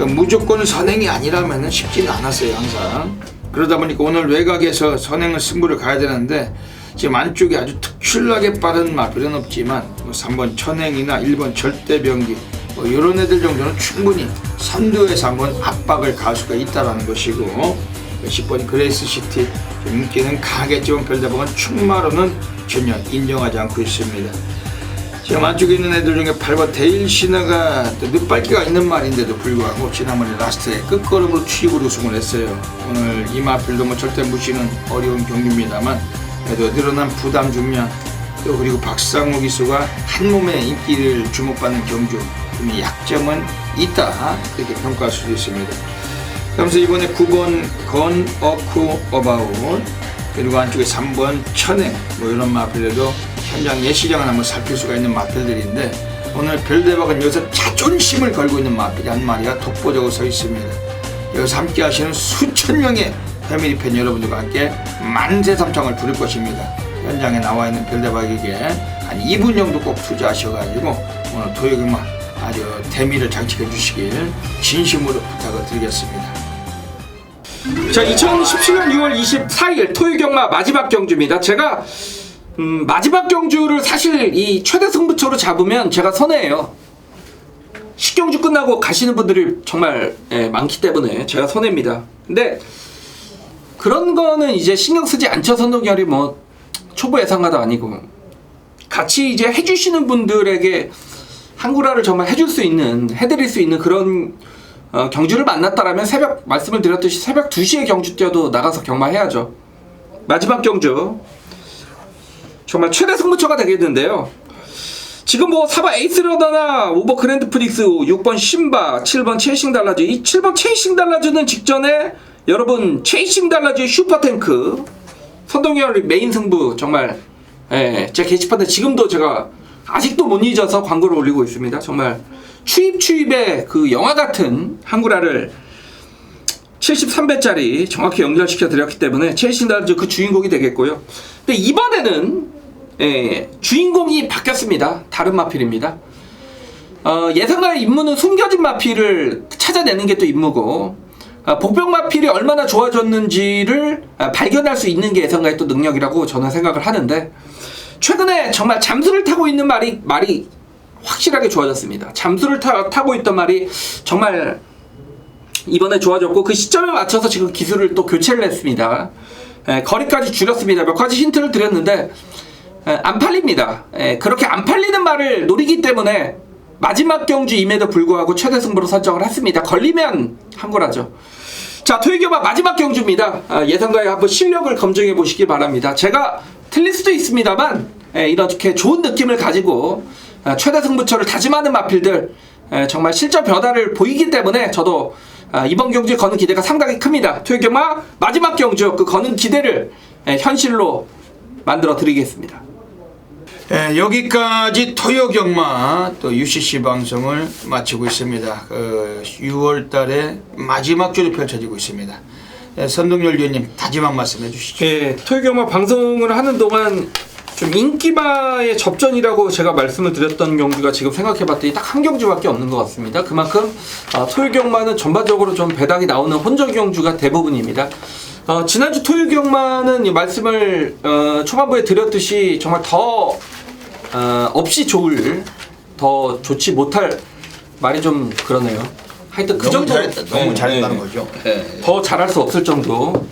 무조건 선행이 아니라면 쉽지는 않았어요. 항상 그러다 보니까 오늘 외곽에서 선행을 승부를 가야 되는데 지금 안쪽에 아주 특출나게 빠른 마필은 없지만 3번 천행이나 1번 절대병기 이런 애들 정도는 충분히 선두에서 한번 압박을 갈 수가 있다는 것이고 10번 그레이스 시티 인기는 강하겠지만 별대박은 충마로는 전혀 인정하지 않고 있습니다. 지금 안쪽에 있는 애들 중에 8번 데일 시나가 늦발기가 있는 말인데도 불구하고 지난번에 라스트에 끝걸음으로 추입으로 우승을 했어요. 오늘 이 마필도 뭐 절대 무시는 어려운 경기입니다만 그래도 늘어난 부담 중량 또 그리고 박상우 기수가 한 몸의 인기를 주목받는 경주 약점은 있다 이렇게 평가할 수도 있습니다. 그러면서 이번에 9번 건 어쿠 어바웃 그리고 안쪽에 3번 천행 이런 마필들도 현장 예시장을 한번 살필 수가 있는 마필들인데 오늘 별대박은 여기서 자존심을 걸고 있는 마필이 한 마리가 독보적으로 서 있습니다. 여기서 함께 하시는 수천 명의 패밀리 팬 여러분들과 함께 만세 삼창을 부를 것입니다. 현장에 나와 있는 별대박에게 한 2분 정도 꼭 투자하셔가지고 오늘 토요일만 아주 대미를 장식해 주시길 진심으로 부탁을 드리겠습니다. 자, 2017년 6월 24일 토요 경마 마지막 경주입니다. 제가 마지막 경주를 사실 이 최대 승부처로 잡으면 제가 손해예요. 식경주 끝나고 가시는 분들이 정말 많기 때문에 제가 손해입니다. 근데 그런 거는 이제 신경 쓰지 않죠. 선동열이 뭐 초보 예상가도 아니고 같이 이제 해주시는 분들에게 한구라를 정말 해줄 수 있는 해드릴 수 있는 그런 경주를 만났다라면 새벽 말씀을 드렸듯이 새벽 2시에 경주 뛰어도 나가서 경마해야죠. 마지막 경주 정말 최대 승부처가 되겠는데요. 지금 뭐 4번 에이스러너나 5번 그랜드 프릭스 6번 신바 7번 체이싱 달라즈 이 7번 체이싱 달라즈는 직전에 여러분 체이싱 달라즈의 슈퍼탱크 선동열 메인 승부 정말 제 게시판에 지금도 제가 아직도 못 잊어서 광고를 올리고 있습니다. 정말 추입의 그 영화 같은 한구라를 73배짜리 정확히 연결시켜 드렸기 때문에 체이싱 달라즈 그 주인공이 되겠고요. 근데 이번에는 주인공이 바뀌었습니다. 다른 마필입니다. 예상가의 임무는 숨겨진 마필을 찾아내는 게 또 임무고 복병 마필이 얼마나 좋아졌는지를 발견할 수 있는 게 예상가의 또 능력이라고 저는 생각을 하는데 최근에 정말 잠수를 타고 있는 말이 확실하게 좋아졌습니다. 잠수를 타고 있던 말이 정말 이번에 좋아졌고 그 시점에 맞춰서 지금 기술을 또 교체를 했습니다. 거리까지 줄였습니다. 몇 가지 힌트를 드렸는데 안 팔립니다. 그렇게 안 팔리는 말을 노리기 때문에 마지막 경주임에도 불구하고 최대 승부로 설정을 했습니다. 걸리면 한 거라죠. 자, 토요경마 마지막 경주입니다. 예상가에 한번 실력을 검증해 보시기 바랍니다. 제가 틀릴 수도 있습니다만 이렇게 좋은 느낌을 가지고 최대 승부처를 다짐하는 마필들 정말 실전 변화를 보이기 때문에 저도 이번 경주에 거는 기대가 상당히 큽니다. 토요경마 마지막 경주 그 거는 기대를 현실로 만들어 드리겠습니다. 여기까지 토요경마 또 UCC 방송을 마치고 있습니다. 6월 달에 마지막 주로 펼쳐지고 있습니다. 선동열 위원님 다짐한 말씀 해주시죠. 토요경마 방송을 하는 동안 좀 인기마의 접전이라고 제가 말씀을 드렸던 경주가 지금 생각해봤더니 딱 한 경주밖에 없는 것 같습니다. 그만큼 토요경마는 전반적으로 좀 배당이 나오는 혼전 경주가 대부분입니다. 지난주 토요경마는 말씀을 초반부에 드렸듯이 정말 더 없이 좋을, 더 좋지 못할 말이 좀 그러네요. 하여튼 그 정도 너무 잘했다는 거죠. 더 잘할 수 없을 정도.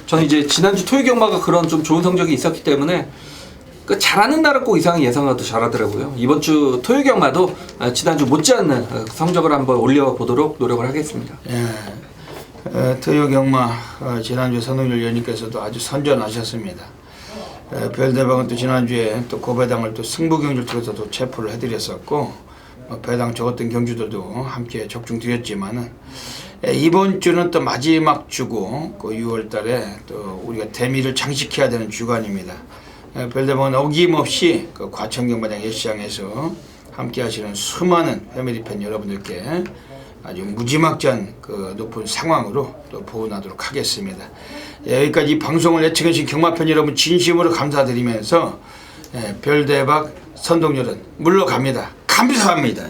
저는 이제 지난주 토요경마가 그런 좀 좋은 성적이 있었기 때문에 그 잘하는 날은 꼭 이상하게 예상하도 잘하더라고요. 이번 주 토요경마도 지난주 못지않는 성적을 한번 올려보도록 노력을 하겠습니다. 토요경마 지난주 선동열 위원님께서도 아주 선전하셨습니다. 별대방은 또 지난주에 또 고배당을 또 승부 경주를 통해서도 체포를 해드렸었고 배당 적었던 경주들도 함께 적중드렸지만은 이번 주는 또 마지막 주고 그 6월달에 또 우리가 대미를 장식해야 되는 주간입니다. 별대방은 어김없이 그 과천경마장 예시장에서 함께하시는 수많은 패밀리팬 여러분들께 아주 무지막지한 그 높은 상황으로 또 보온하도록 하겠습니다. 여기까지 이 방송을 예측해주신 경마팬 여러분 진심으로 감사드리면서 별대박 선동열은 물러갑니다. 감사합니다.